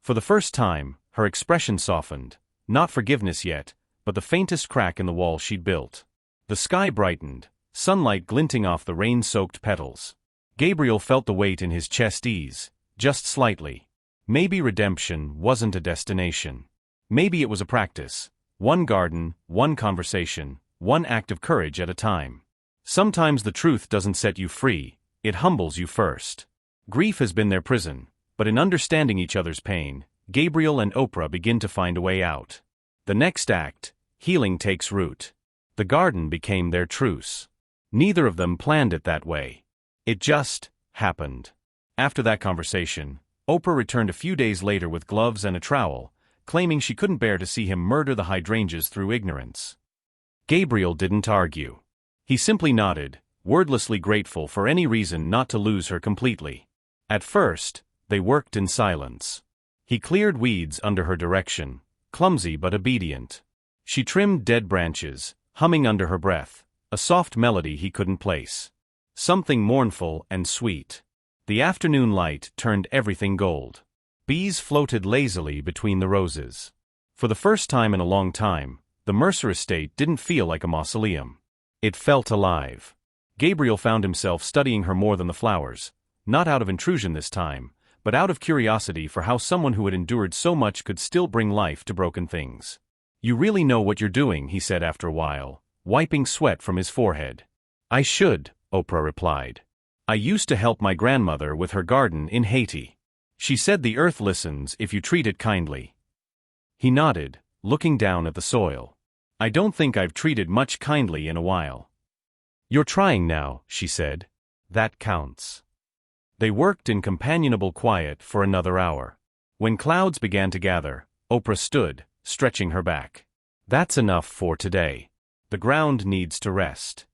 For the first time, her expression softened, not forgiveness yet, but the faintest crack in the wall she'd built. The sky brightened, sunlight glinting off the rain-soaked petals. Gabriel felt the weight in his chest ease, just slightly. Maybe redemption wasn't a destination. Maybe it was a practice. One garden, one conversation, one act of courage at a time. Sometimes the truth doesn't set you free, it humbles you first. Grief has been their prison, but in understanding each other's pain, Gabriel and Oprah begin to find a way out. The next act, healing takes root. The garden became their truce. Neither of them planned it that way. It just happened. After that conversation, Oprah returned a few days later with gloves and a trowel, claiming she couldn't bear to see him murder the hydrangeas through ignorance. Gabriel didn't argue. He simply nodded, wordlessly grateful for any reason not to lose her completely. At first, they worked in silence. He cleared weeds under her direction, clumsy but obedient. She trimmed dead branches, humming under her breath, a soft melody he couldn't place. Something mournful and sweet. The afternoon light turned everything gold. Bees floated lazily between the roses. For the first time in a long time, the Mercer estate didn't feel like a mausoleum. It felt alive. Gabriel found himself studying her more than the flowers, not out of intrusion this time, but out of curiosity for how someone who had endured so much could still bring life to broken things. "You really know what you're doing," he said after a while, wiping sweat from his forehead. "I should," Oprah replied. "I used to help my grandmother with her garden in Haiti. She said the earth listens if you treat it kindly." He nodded, looking down at the soil. "I don't think I've treated much kindly in a while." "You're trying now," she said. "That counts." They worked in companionable quiet for another hour. When clouds began to gather, Oprah stood, stretching her back. "That's enough for today. The ground needs to rest."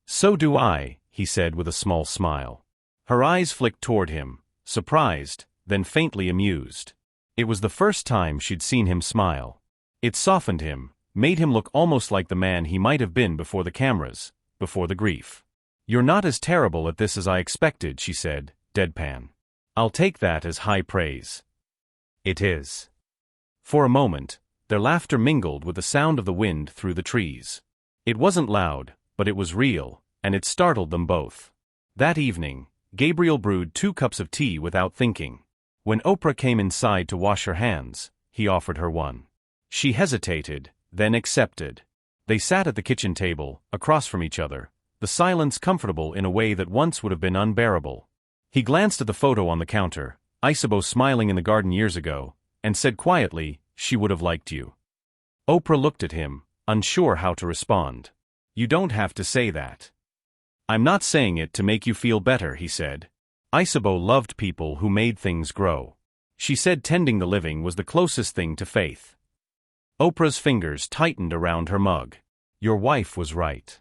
"So do I," he said with a small smile. Her eyes flicked toward him, surprised, then faintly amused. It was the first time she'd seen him smile. It softened him, made him look almost like the man he might have been before the cameras, before the grief. "You're not as terrible at this as I expected," she said, deadpan. "I'll take that as high praise." "It is." For a moment, their laughter mingled with the sound of the wind through the trees. It wasn't loud, but it was real, and it startled them both. That evening, Gabriel brewed 2 cups of tea without thinking. When Oprah came inside to wash her hands, he offered her one. She hesitated, then accepted. They sat at the kitchen table, across from each other, the silence comfortable in a way that once would have been unbearable. He glanced at the photo on the counter, Isabeau smiling in the garden years ago, and said quietly, "She would have liked you." Oprah looked at him, unsure how to respond. "You don't have to say that." "I'm not saying it to make you feel better," he said. Isabeau loved people who made things grow. She said tending the living was the closest thing to faith. Oprah's fingers tightened around her mug. "Your wife was right."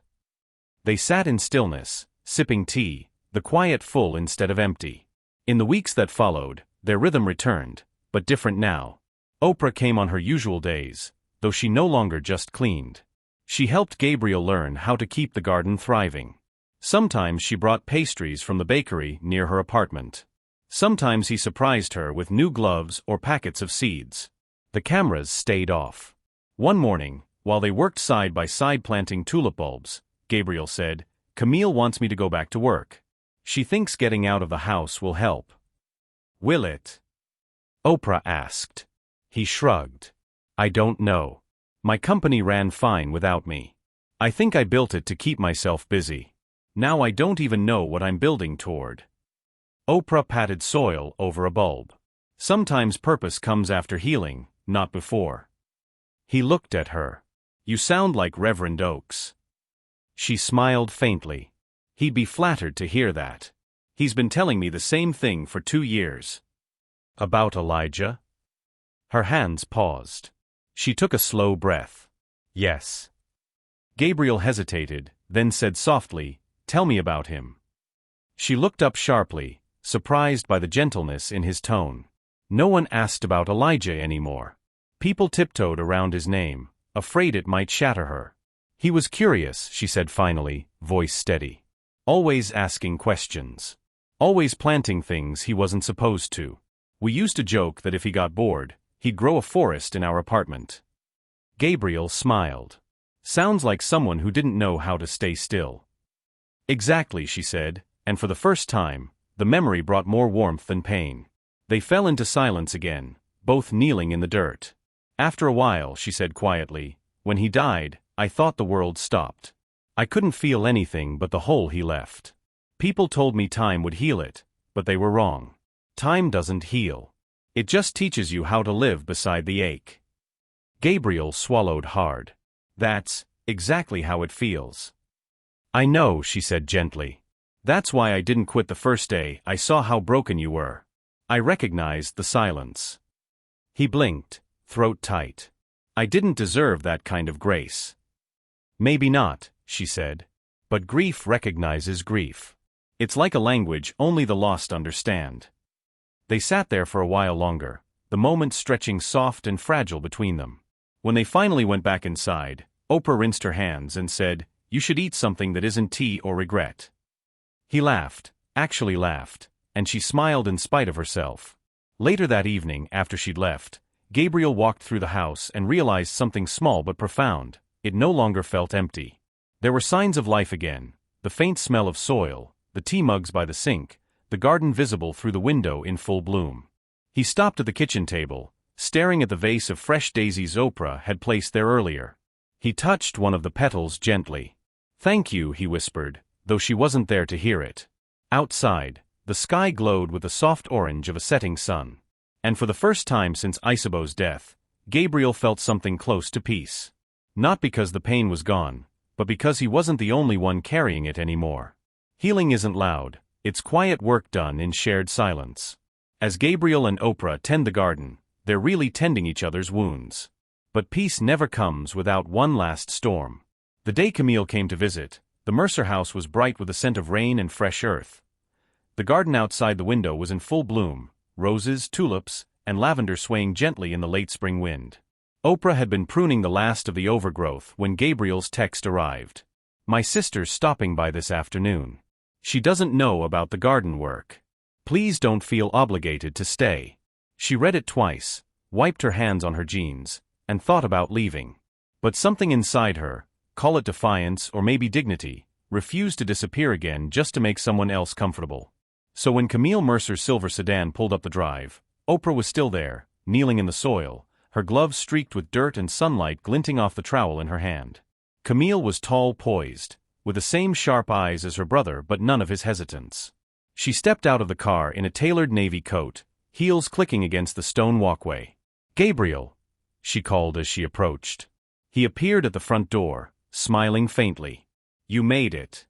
They sat in stillness, sipping tea, the quiet full instead of empty. In the weeks that followed, their rhythm returned, but different now. Oprah came on her usual days, though she no longer just cleaned. She helped Gabriel learn how to keep the garden thriving. Sometimes she brought pastries from the bakery near her apartment. Sometimes he surprised her with new gloves or packets of seeds. The cameras stayed off. One morning, while they worked side by side planting tulip bulbs, Gabriel said, "Camille wants me to go back to work. She thinks getting out of the house will help." "Will it?" Oprah asked. He shrugged. "I don't know. My company ran fine without me. I think I built it to keep myself busy. Now I don't even know what I'm building toward." Oprah patted soil over a bulb. "Sometimes purpose comes after healing, not before." He looked at her. "You sound like Reverend Oakes." She smiled faintly. He'd be flattered to hear that. "He's been telling me the same thing for 2 years." "About Elijah?" Her hands paused. She took a slow breath. "Yes." Gabriel hesitated, then said softly, "Tell me about him." She looked up sharply, surprised by the gentleness in his tone. No one asked about Elijah anymore. People tiptoed around his name, afraid it might shatter her. "He was curious," she said finally, voice steady. "Always asking questions. Always planting things he wasn't supposed to. We used to joke that if he got bored, he'd grow a forest in our apartment." Gabriel smiled. "Sounds like someone who didn't know how to stay still." "Exactly," she said, and for the first time, the memory brought more warmth than pain. They fell into silence again, both kneeling in the dirt. After a while, she said quietly, "When he died, I thought the world stopped. I couldn't feel anything but the hole he left. People told me time would heal it, but they were wrong. Time doesn't heal. It just teaches you how to live beside the ache." Gabriel swallowed hard. "That's exactly how it feels." "I know," she said gently. "That's why I didn't quit the first day I saw how broken you were." I recognized the silence. He blinked, throat tight. "I didn't deserve that kind of grace." "Maybe not," she said. "But grief recognizes grief. It's like a language only the lost understand." They sat there for a while longer, the moments stretching soft and fragile between them. When they finally went back inside, Oprah rinsed her hands and said, "You should eat something that isn't tea or regret." He laughed, actually laughed, and she smiled in spite of herself. Later that evening, after she'd left, Gabriel walked through the house and realized something small but profound. It no longer felt empty. There were signs of life again, the faint smell of soil, the tea mugs by the sink, the garden visible through the window in full bloom. He stopped at the kitchen table, staring at the vase of fresh daisies Oprah had placed there earlier. He touched one of the petals gently. "Thank you," he whispered, though she wasn't there to hear it. Outside, the sky glowed with the soft orange of a setting sun. And for the first time since Isabeau's death, Gabriel felt something close to peace. Not because the pain was gone, but because he wasn't the only one carrying it anymore. Healing isn't loud, it's quiet work done in shared silence. As Gabriel and Oprah tend the garden, they're really tending each other's wounds. But peace never comes without one last storm. The day Camille came to visit, the Mercer house was bright with the scent of rain and fresh earth. The garden outside the window was in full bloom, roses, tulips, and lavender swaying gently in the late spring wind. Oprah had been pruning the last of the overgrowth when Gabriel's text arrived. "My sister's stopping by this afternoon. She doesn't know about the garden work. Please don't feel obligated to stay." She read it twice, wiped her hands on her jeans, and thought about leaving. But something inside her, call it defiance or maybe dignity, refused to disappear again just to make someone else comfortable. So when Camille Mercer's silver sedan pulled up the drive, Oprah was still there, kneeling in the soil, her gloves streaked with dirt and sunlight glinting off the trowel in her hand. Camille was tall, poised, with the same sharp eyes as her brother but none of his hesitance. She stepped out of the car in a tailored navy coat, heels clicking against the stone walkway. "Gabriel," she called as she approached. He appeared at the front door, smiling faintly. "You made it."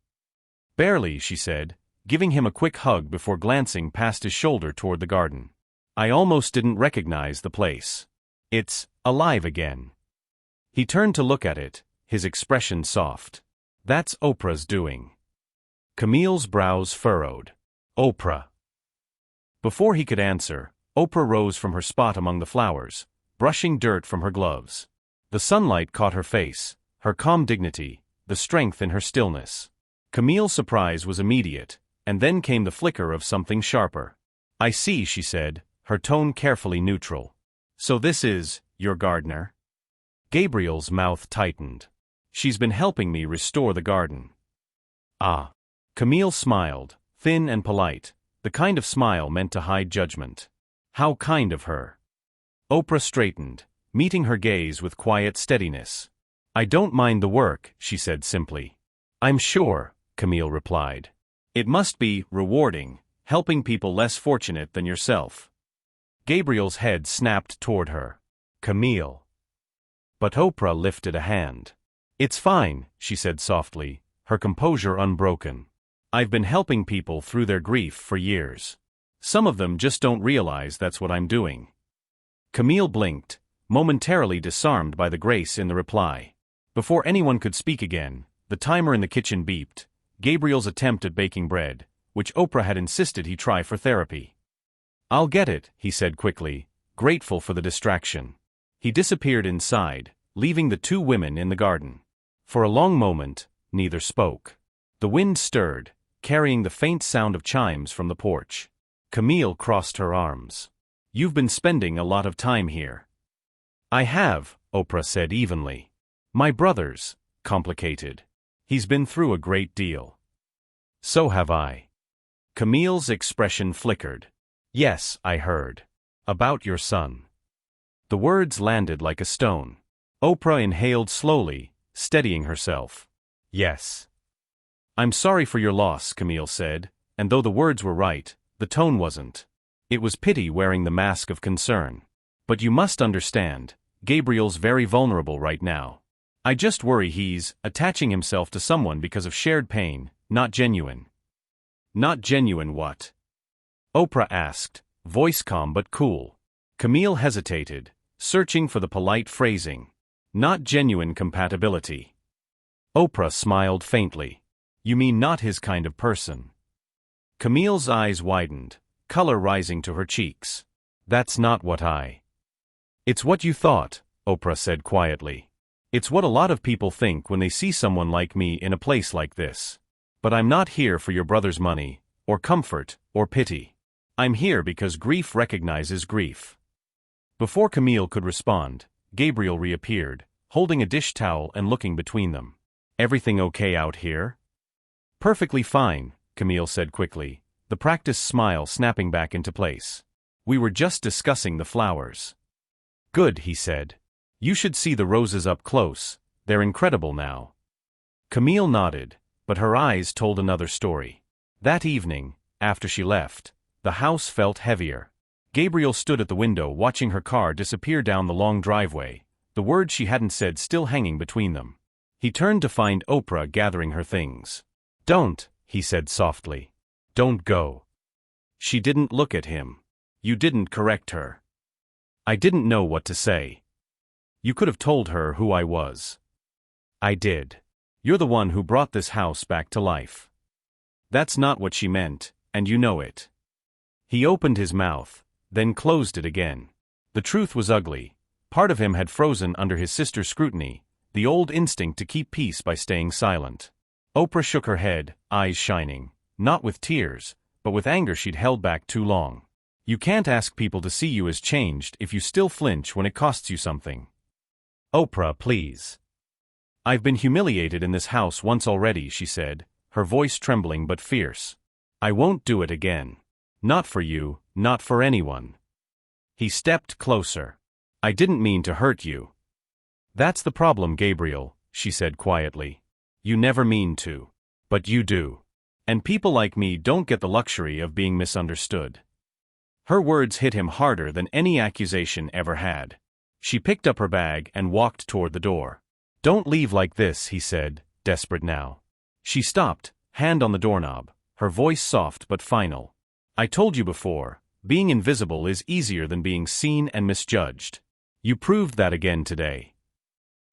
"Barely," she said, giving him a quick hug before glancing past his shoulder toward the garden. "I almost didn't recognize the place. It's alive again." He turned to look at it, his expression soft. "That's Oprah's doing." Camille's brows furrowed. "Oprah." Before he could answer, Oprah rose from her spot among the flowers, brushing dirt from her gloves. The sunlight caught her face, her calm dignity, the strength in her stillness. Camille's surprise was immediate, and then came the flicker of something sharper. "I see," she said, her tone carefully neutral. "So this is your gardener?" Gabriel's mouth tightened. "She's been helping me restore the garden." "Ah." Camille smiled, thin and polite, the kind of smile meant to hide judgment. "How kind of her." Oprah straightened, meeting her gaze with quiet steadiness. "I don't mind the work," she said simply. "I'm sure," Camille replied. "It must be rewarding, helping people less fortunate than yourself." Gabriel's head snapped toward her. "Camille." But Oprah lifted a hand. "It's fine," she said softly, her composure unbroken. "I've been helping people through their grief for years. Some of them just don't realize that's what I'm doing." Camille blinked, momentarily disarmed by the grace in the reply. Before anyone could speak again, the timer in the kitchen beeped, Gabriel's attempt at baking bread, which Oprah had insisted he try for therapy. "I'll get it," he said quickly, grateful for the distraction. He disappeared inside, leaving the two women in the garden. For a long moment, neither spoke. The wind stirred, carrying the faint sound of chimes from the porch. Camille crossed her arms. "You've been spending a lot of time here." "I have," Oprah said evenly. "My brother's complicated. He's been through a great deal." "So have I." Camille's expression flickered. Yes, I heard. About your son. The words landed like a stone. Oprah inhaled slowly, steadying herself. Yes. I'm sorry for your loss, Camille said, and though the words were right, the tone wasn't. It was pity wearing the mask of concern. But you must understand, Gabriel's very vulnerable right now. I just worry he's attaching himself to someone because of shared pain, not genuine. Not genuine what? Oprah asked, voice calm but cool. Camille hesitated, searching for the polite phrasing. Not genuine compatibility. Oprah smiled faintly. You mean not his kind of person? Camille's eyes widened, color rising to her cheeks. That's not what I... It's what you thought, Oprah said quietly. It's what a lot of people think when they see someone like me in a place like this. But I'm not here for your brother's money, or comfort, or pity. I'm here because grief recognizes grief. Before Camille could respond, Gabriel reappeared, holding a dish towel and looking between them. Everything okay out here? Perfectly fine, Camille said quickly, the practiced smile snapping back into place. We were just discussing the flowers. Good, he said. You should see the roses up close, they're incredible now. Camille nodded, but her eyes told another story. That evening, after she left, the house felt heavier. Gabriel stood at the window watching her car disappear down the long driveway, the words she hadn't said still hanging between them. He turned to find Oprah gathering her things. Don't, he said softly. Don't go. She didn't look at him. You didn't correct her. I didn't know what to say. You could have told her who I was. I did. You're the one who brought this house back to life. That's not what she meant, and you know it. He opened his mouth, then closed it again. The truth was ugly. Part of him had frozen under his sister's scrutiny, the old instinct to keep peace by staying silent. Oprah shook her head, eyes shining, not with tears, but with anger she'd held back too long. You can't ask people to see you as changed if you still flinch when it costs you something. Oprah, please. I've been humiliated in this house once already, she said, her voice trembling but fierce. I won't do it again. Not for you, not for anyone. He stepped closer. I didn't mean to hurt you. That's the problem, Gabriel, she said quietly. You never mean to. But you do. And people like me don't get the luxury of being misunderstood. Her words hit him harder than any accusation ever had. She picked up her bag and walked toward the door. Don't leave like this, he said, desperate now. She stopped, hand on the doorknob, her voice soft but final. I told you before, being invisible is easier than being seen and misjudged. You proved that again today.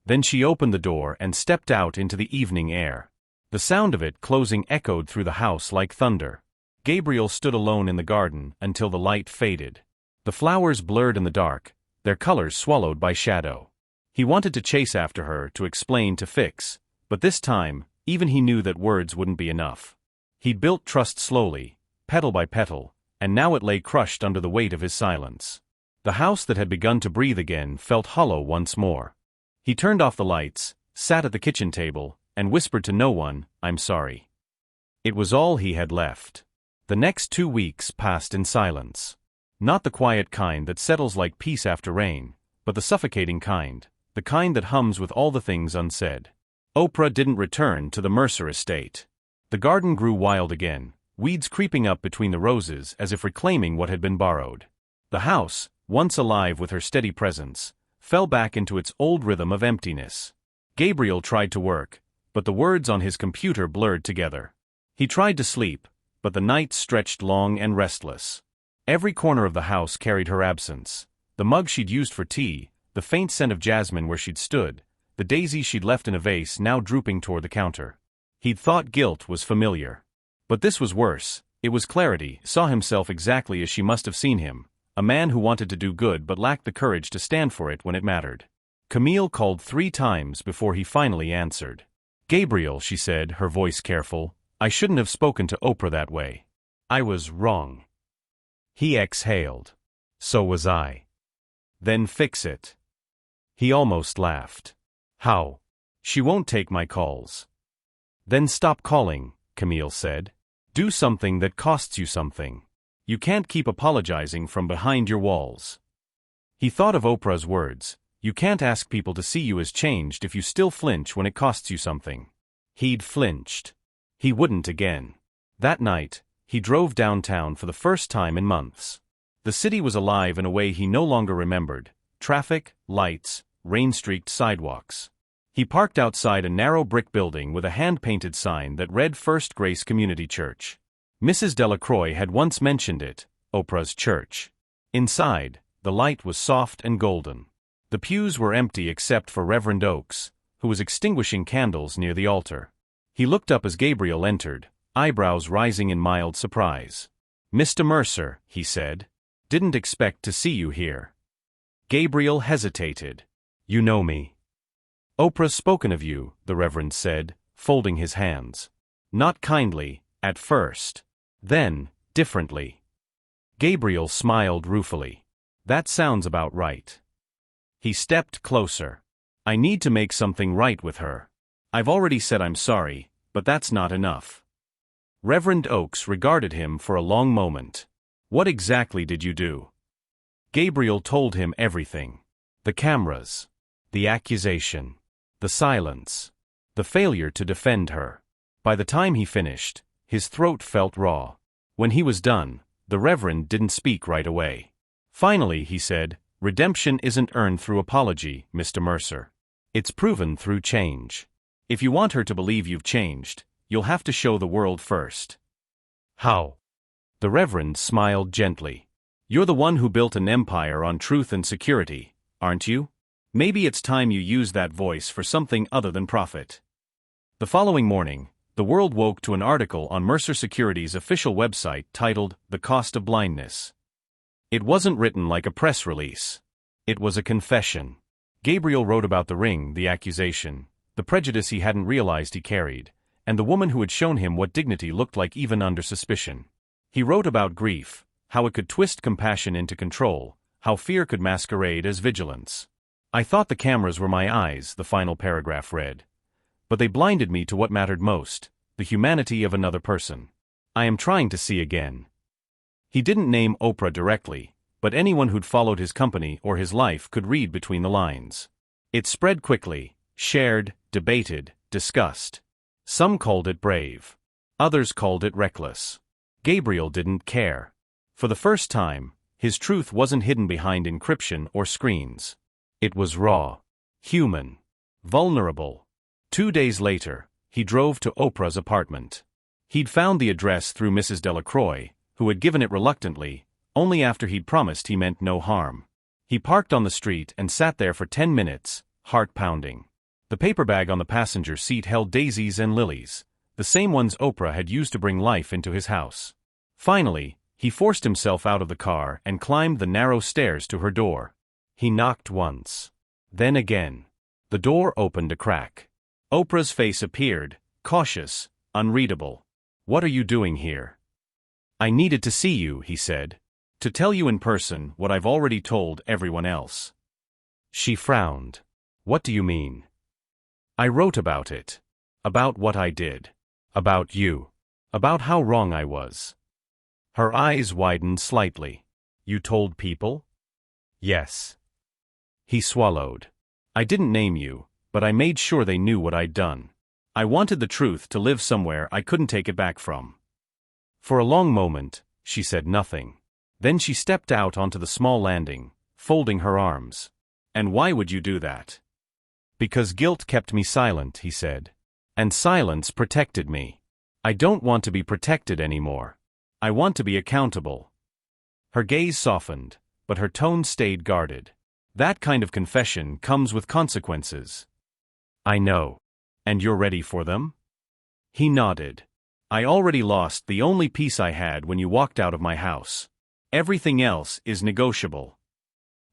Then she opened the door and stepped out into the evening air. The sound of it closing echoed through the house like thunder. Gabriel stood alone in the garden until the light faded. The flowers blurred in the dark, their colors swallowed by shadow. He wanted to chase after her, to explain, to fix, but this time, even he knew that words wouldn't be enough. He'd built trust slowly, petal by petal, and now it lay crushed under the weight of his silence. The house that had begun to breathe again felt hollow once more. He turned off the lights, sat at the kitchen table, and whispered to no one, I'm sorry. It was all he had left. The next 2 weeks passed in silence. Not the quiet kind that settles like peace after rain, but the suffocating kind, the kind that hums with all the things unsaid. Oprah didn't return to the Mercer estate. The garden grew wild again, weeds creeping up between the roses as if reclaiming what had been borrowed. The house, once alive with her steady presence, fell back into its old rhythm of emptiness. Gabriel tried to work, but the words on his computer blurred together. He tried to sleep, but the nights stretched long and restless. Every corner of the house carried her absence. The mug she'd used for tea, the faint scent of jasmine where she'd stood, the daisies she'd left in a vase now drooping toward the counter. He'd thought guilt was familiar. But this was worse. It was clarity, saw himself exactly as she must have seen him, a man who wanted to do good but lacked the courage to stand for it when it mattered. Camille called 3 times before he finally answered. Gabriel, she said, her voice careful, I shouldn't have spoken to Oprah that way. I was wrong. He exhaled. So was I. Then fix it. He almost laughed. How? She won't take my calls. Then stop calling, Camille said. Do something that costs you something. You can't keep apologizing from behind your walls. He thought of Oprah's words. You can't ask people to see you as changed if you still flinch when it costs you something. He'd flinched. He wouldn't again. That night, he drove downtown for the first time in months. The city was alive in a way he no longer remembered. Traffic, lights, rain-streaked sidewalks. He parked outside a narrow brick building with a hand-painted sign that read First Grace Community Church. Mrs. Delacroix had once mentioned it, Oprah's church. Inside, the light was soft and golden. The pews were empty except for Reverend Oakes, who was extinguishing candles near the altar. He looked up as Gabriel entered, eyebrows rising in mild surprise. "Mr. Mercer," he said. "Didn't expect to see you here." Gabriel hesitated. "You know me." "Oprah's spoken of you," the Reverend said, folding his hands. "Not kindly, at first. Then, differently." Gabriel smiled ruefully. "That sounds about right." He stepped closer. "I need to make something right with her. I've already said I'm sorry, but that's not enough." Reverend Oakes regarded him for a long moment. "What exactly did you do?" Gabriel told him everything. The cameras. The accusation. The silence. The failure to defend her. By the time he finished, his throat felt raw. When he was done, the Reverend didn't speak right away. Finally, he said, "Redemption isn't earned through apology, Mr. Mercer. It's proven through change. If you want her to believe you've changed, you'll have to show the world first." "How?" The Reverend smiled gently. "You're the one who built an empire on truth and security, aren't you? Maybe it's time you use that voice for something other than profit." The following morning, the world woke to an article on Mercer Security's official website titled "The Cost of Blindness." It wasn't written like a press release. It was a confession. Gabriel wrote about the ring, the accusation, the prejudice he hadn't realized he carried, and the woman who had shown him what dignity looked like even under suspicion. He wrote about grief, how it could twist compassion into control, how fear could masquerade as vigilance. "I thought the cameras were my eyes," the final paragraph read. "But they blinded me to what mattered most, the humanity of another person. I am trying to see again." He didn't name Oprah directly, but anyone who'd followed his company or his life could read between the lines. It spread quickly, shared, debated, discussed. Some called it brave. Others called it reckless. Gabriel didn't care. For the first time, his truth wasn't hidden behind encryption or screens. It was raw, human, vulnerable. 2 days later, he drove to Oprah's apartment. He'd found the address through Mrs. Delacroix, who had given it reluctantly, only after he'd promised he meant no harm. He parked on the street and sat there for 10 minutes, heart pounding. The paper bag on the passenger seat held daisies and lilies, the same ones Oprah had used to bring life into his house. Finally, he forced himself out of the car and climbed the narrow stairs to her door. He knocked once. Then again. The door opened a crack. Oprah's face appeared, cautious, unreadable. "What are you doing here?" "I needed to see you," he said. "To tell you in person what I've already told everyone else." She frowned. "What do you mean?" "I wrote about it. About what I did. About you. About how wrong I was." Her eyes widened slightly. "You told people?" "Yes." He swallowed. "I didn't name you, but I made sure they knew what I'd done. I wanted the truth to live somewhere I couldn't take it back from." For a long moment, she said nothing. Then she stepped out onto the small landing, folding her arms. "And why would you do that?" "Because guilt kept me silent," he said. "And silence protected me. I don't want to be protected anymore. I want to be accountable." Her gaze softened, but her tone stayed guarded. "That kind of confession comes with consequences." "I know. And you're ready for them?" He nodded. "I already lost the only peace I had when you walked out of my house. Everything else is negotiable."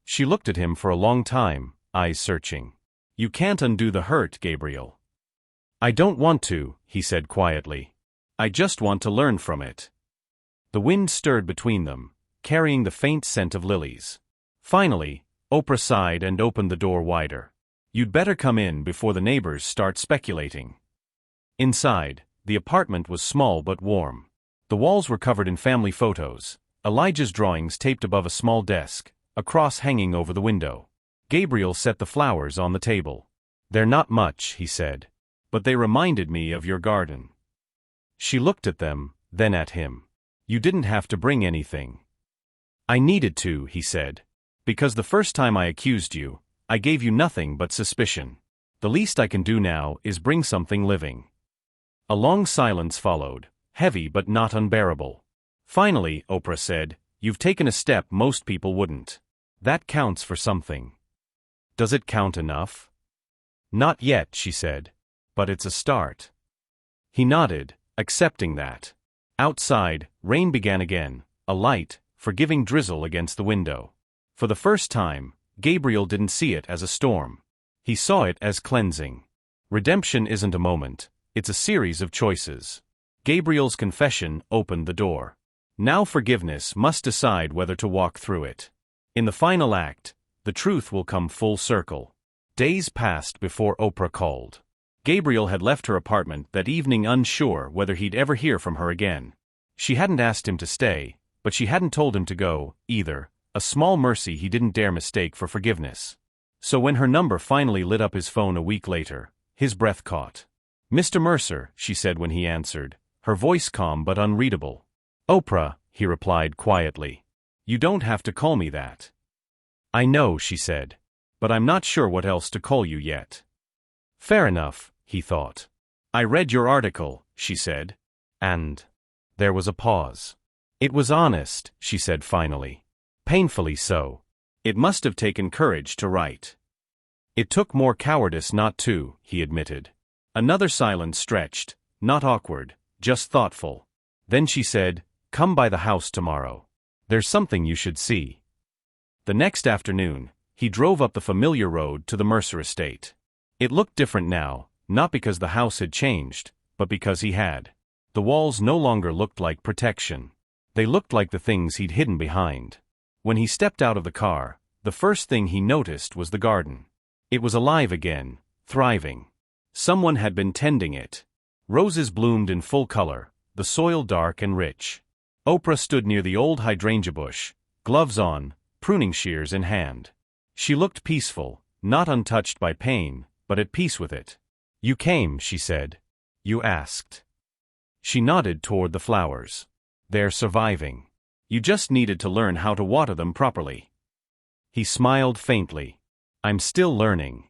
She looked at him for a long time, eyes searching. "You can't undo the hurt, Gabriel." "I don't want to," he said quietly. "I just want to learn from it." The wind stirred between them, carrying the faint scent of lilies. Finally, Oprah sighed and opened the door wider. "You'd better come in before the neighbors start speculating." Inside, the apartment was small but warm. The walls were covered in family photos, Elijah's drawings taped above a small desk, a cross hanging over the window. Gabriel set the flowers on the table. "They're not much," he said. "But they reminded me of your garden." She looked at them, then at him. "You didn't have to bring anything." "I needed to," he said. "Because the first time I accused you, I gave you nothing but suspicion. The least I can do now is bring something living." A long silence followed, heavy but not unbearable. Finally, Oprah said, "You've taken a step most people wouldn't. That counts for something." "Does it count enough?" "Not yet," she said. "But it's a start." He nodded, accepting that. Outside, rain began again, a light, forgiving drizzle against the window. For the first time, Gabriel didn't see it as a storm. He saw it as cleansing. Redemption isn't a moment, it's a series of choices. Gabriel's confession opened the door. Now forgiveness must decide whether to walk through it. In the final act, the truth will come full circle. Days passed before Oprah called. Gabriel had left her apartment that evening unsure whether he'd ever hear from her again. She hadn't asked him to stay, but she hadn't told him to go, either, a small mercy he didn't dare mistake for forgiveness. So when her number finally lit up his phone a week later, his breath caught. "Mr. Mercer," she said when he answered, her voice calm but unreadable. "Oprah," he replied quietly. "You don't have to call me that." "I know," she said. "But I'm not sure what else to call you yet." "Fair enough," he thought. "I read your article," she said. "And—" There was a pause. "It was honest," she said finally. "Painfully so. It must have taken courage to write." "It took more cowardice not to," he admitted. Another silence stretched, not awkward, just thoughtful. Then she said, "Come by the house tomorrow. There's something you should see." The next afternoon, he drove up the familiar road to the Mercer estate. It looked different now, not because the house had changed, but because he had. The walls no longer looked like protection. They looked like the things he'd hidden behind. When he stepped out of the car, the first thing he noticed was the garden. It was alive again, thriving. Someone had been tending it. Roses bloomed in full color, the soil dark and rich. Oprah stood near the old hydrangea bush, gloves on, pruning shears in hand. She looked peaceful, not untouched by pain, but at peace with it. "You came," she said. "You asked." She nodded toward the flowers. "They're surviving. You just needed to learn how to water them properly." He smiled faintly. "I'm still learning."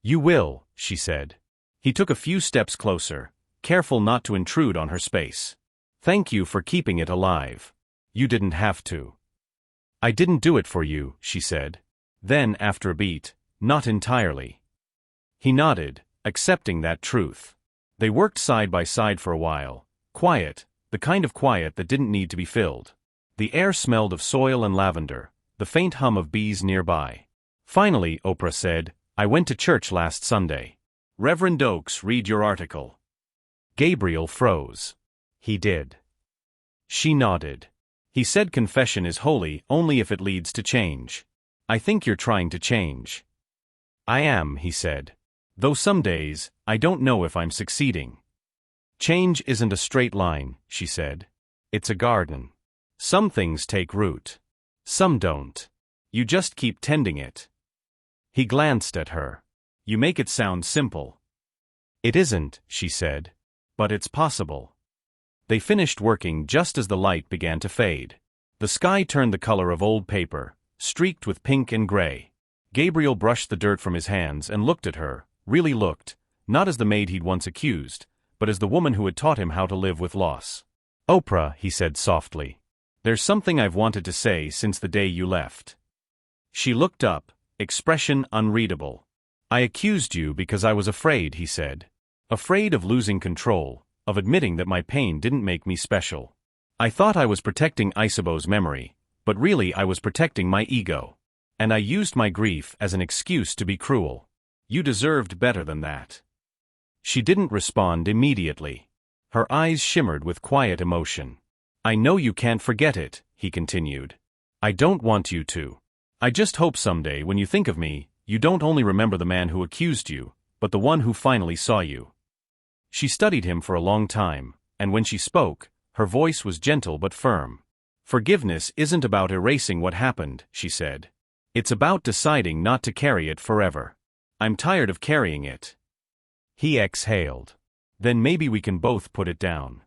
"You will," she said. He took a few steps closer, careful not to intrude on her space. "Thank you for keeping it alive. You didn't have to." "I didn't do it for you," she said. Then, after a beat, "Not entirely." He nodded, accepting that truth. They worked side by side for a while, quiet, the kind of quiet that didn't need to be filled. The air smelled of soil and lavender, the faint hum of bees nearby. Finally, Oprah said, "I went to church last Sunday. Reverend Oakes read your article." Gabriel froze. "He did." She nodded. "He said confession is holy only if it leads to change. I think you're trying to change." "I am," he said. "Though some days, I don't know if I'm succeeding." "Change isn't a straight line," she said. "It's a garden. Some things take root. Some don't. You just keep tending it." He glanced at her. "You make it sound simple." "It isn't," she said. "But it's possible." They finished working just as the light began to fade. The sky turned the color of old paper, streaked with pink and gray. Gabriel brushed the dirt from his hands and looked at her, really looked, not as the maid he'd once accused, but as the woman who had taught him how to live with loss. "Oprah," he said softly, "there's something I've wanted to say since the day you left." She looked up, expression unreadable. "I accused you because I was afraid," he said. "Afraid of losing control, of admitting that my pain didn't make me special. I thought I was protecting Isabeau's memory, but really I was protecting my ego. And I used my grief as an excuse to be cruel. You deserved better than that." She didn't respond immediately. Her eyes shimmered with quiet emotion. "I know you can't forget it," he continued. "I don't want you to. I just hope someday when you think of me, you don't only remember the man who accused you, but the one who finally saw you." She studied him for a long time, and when she spoke, her voice was gentle but firm. Forgiveness isn't about erasing what happened, she said. It's about deciding not to carry it forever. I'm tired of carrying it. He exhaled. Then maybe we can both put it down.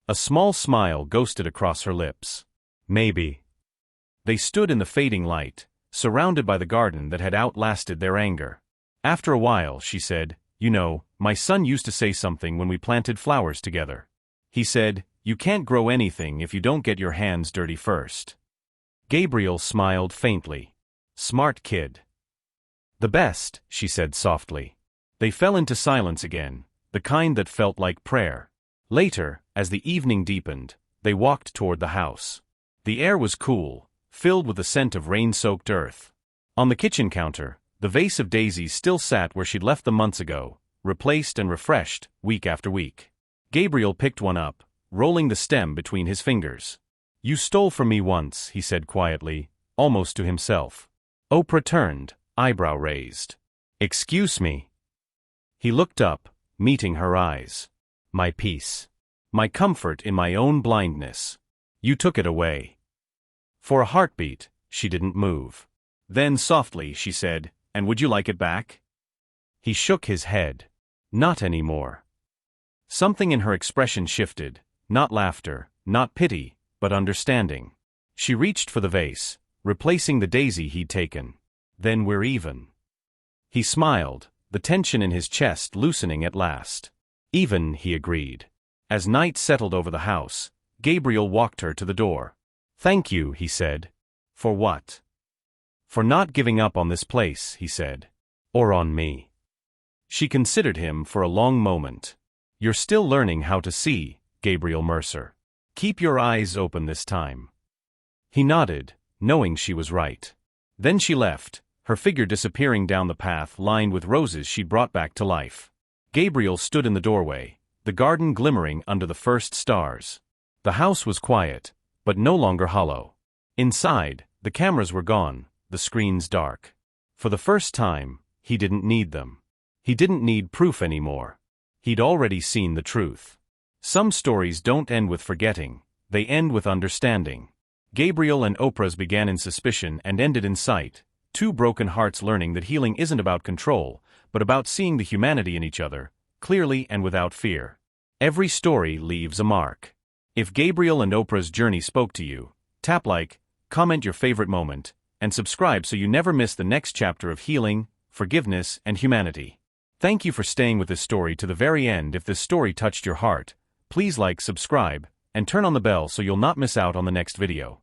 A small smile ghosted across her lips. Maybe. They stood in the fading light, surrounded by the garden that had outlasted their anger. After a while, she said, "You know, my son used to say something when we planted flowers together. He said, 'You can't grow anything if you don't get your hands dirty first.'" Gabriel smiled faintly. "Smart kid." "The best," she said softly. They fell into silence again, the kind that felt like prayer. Later, as the evening deepened, they walked toward the house. The air was cool, filled with the scent of rain-soaked earth. On the kitchen counter, the vase of daisies still sat where she'd left them months ago, replaced and refreshed, week after week. Gabriel picked one up, rolling the stem between his fingers. "You stole from me once," he said quietly, almost to himself. Oprah turned, eyebrow raised. "Excuse me." He looked up, meeting her eyes. "My peace. My comfort in my own blindness. You took it away." For a heartbeat, she didn't move. Then softly she said, "And would you like it back?" He shook his head. "Not anymore." Something in her expression shifted, not laughter, not pity, but understanding. She reached for the vase, replacing the daisy he'd taken. "Then we're even." He smiled, the tension in his chest loosening at last. "Even," he agreed. As night settled over the house, Gabriel walked her to the door. "Thank you," he said. "For what?" "For not giving up on this place," he said. "Or on me." She considered him for a long moment. "You're still learning how to see, Gabriel Mercer. Keep your eyes open this time." He nodded, knowing she was right. Then she left, her figure disappearing down the path lined with roses she'd brought back to life. Gabriel stood in the doorway, the garden glimmering under the first stars. The house was quiet, but no longer hollow. Inside, the cameras were gone, the screens dark. For the first time, he didn't need them. He didn't need proof anymore. He'd already seen the truth. Some stories don't end with forgetting, they end with understanding. Gabriel and Oprah's began in suspicion and ended in sight, two broken hearts learning that healing isn't about control, but about seeing the humanity in each other, clearly and without fear. Every story leaves a mark. If Gabriel and Oprah's journey spoke to you, tap like, comment your favorite moment, and subscribe so you never miss the next chapter of healing, forgiveness, and humanity. Thank you for staying with this story to the very end. If this story touched your heart, please like, subscribe, and turn on the bell so you'll not miss out on the next video.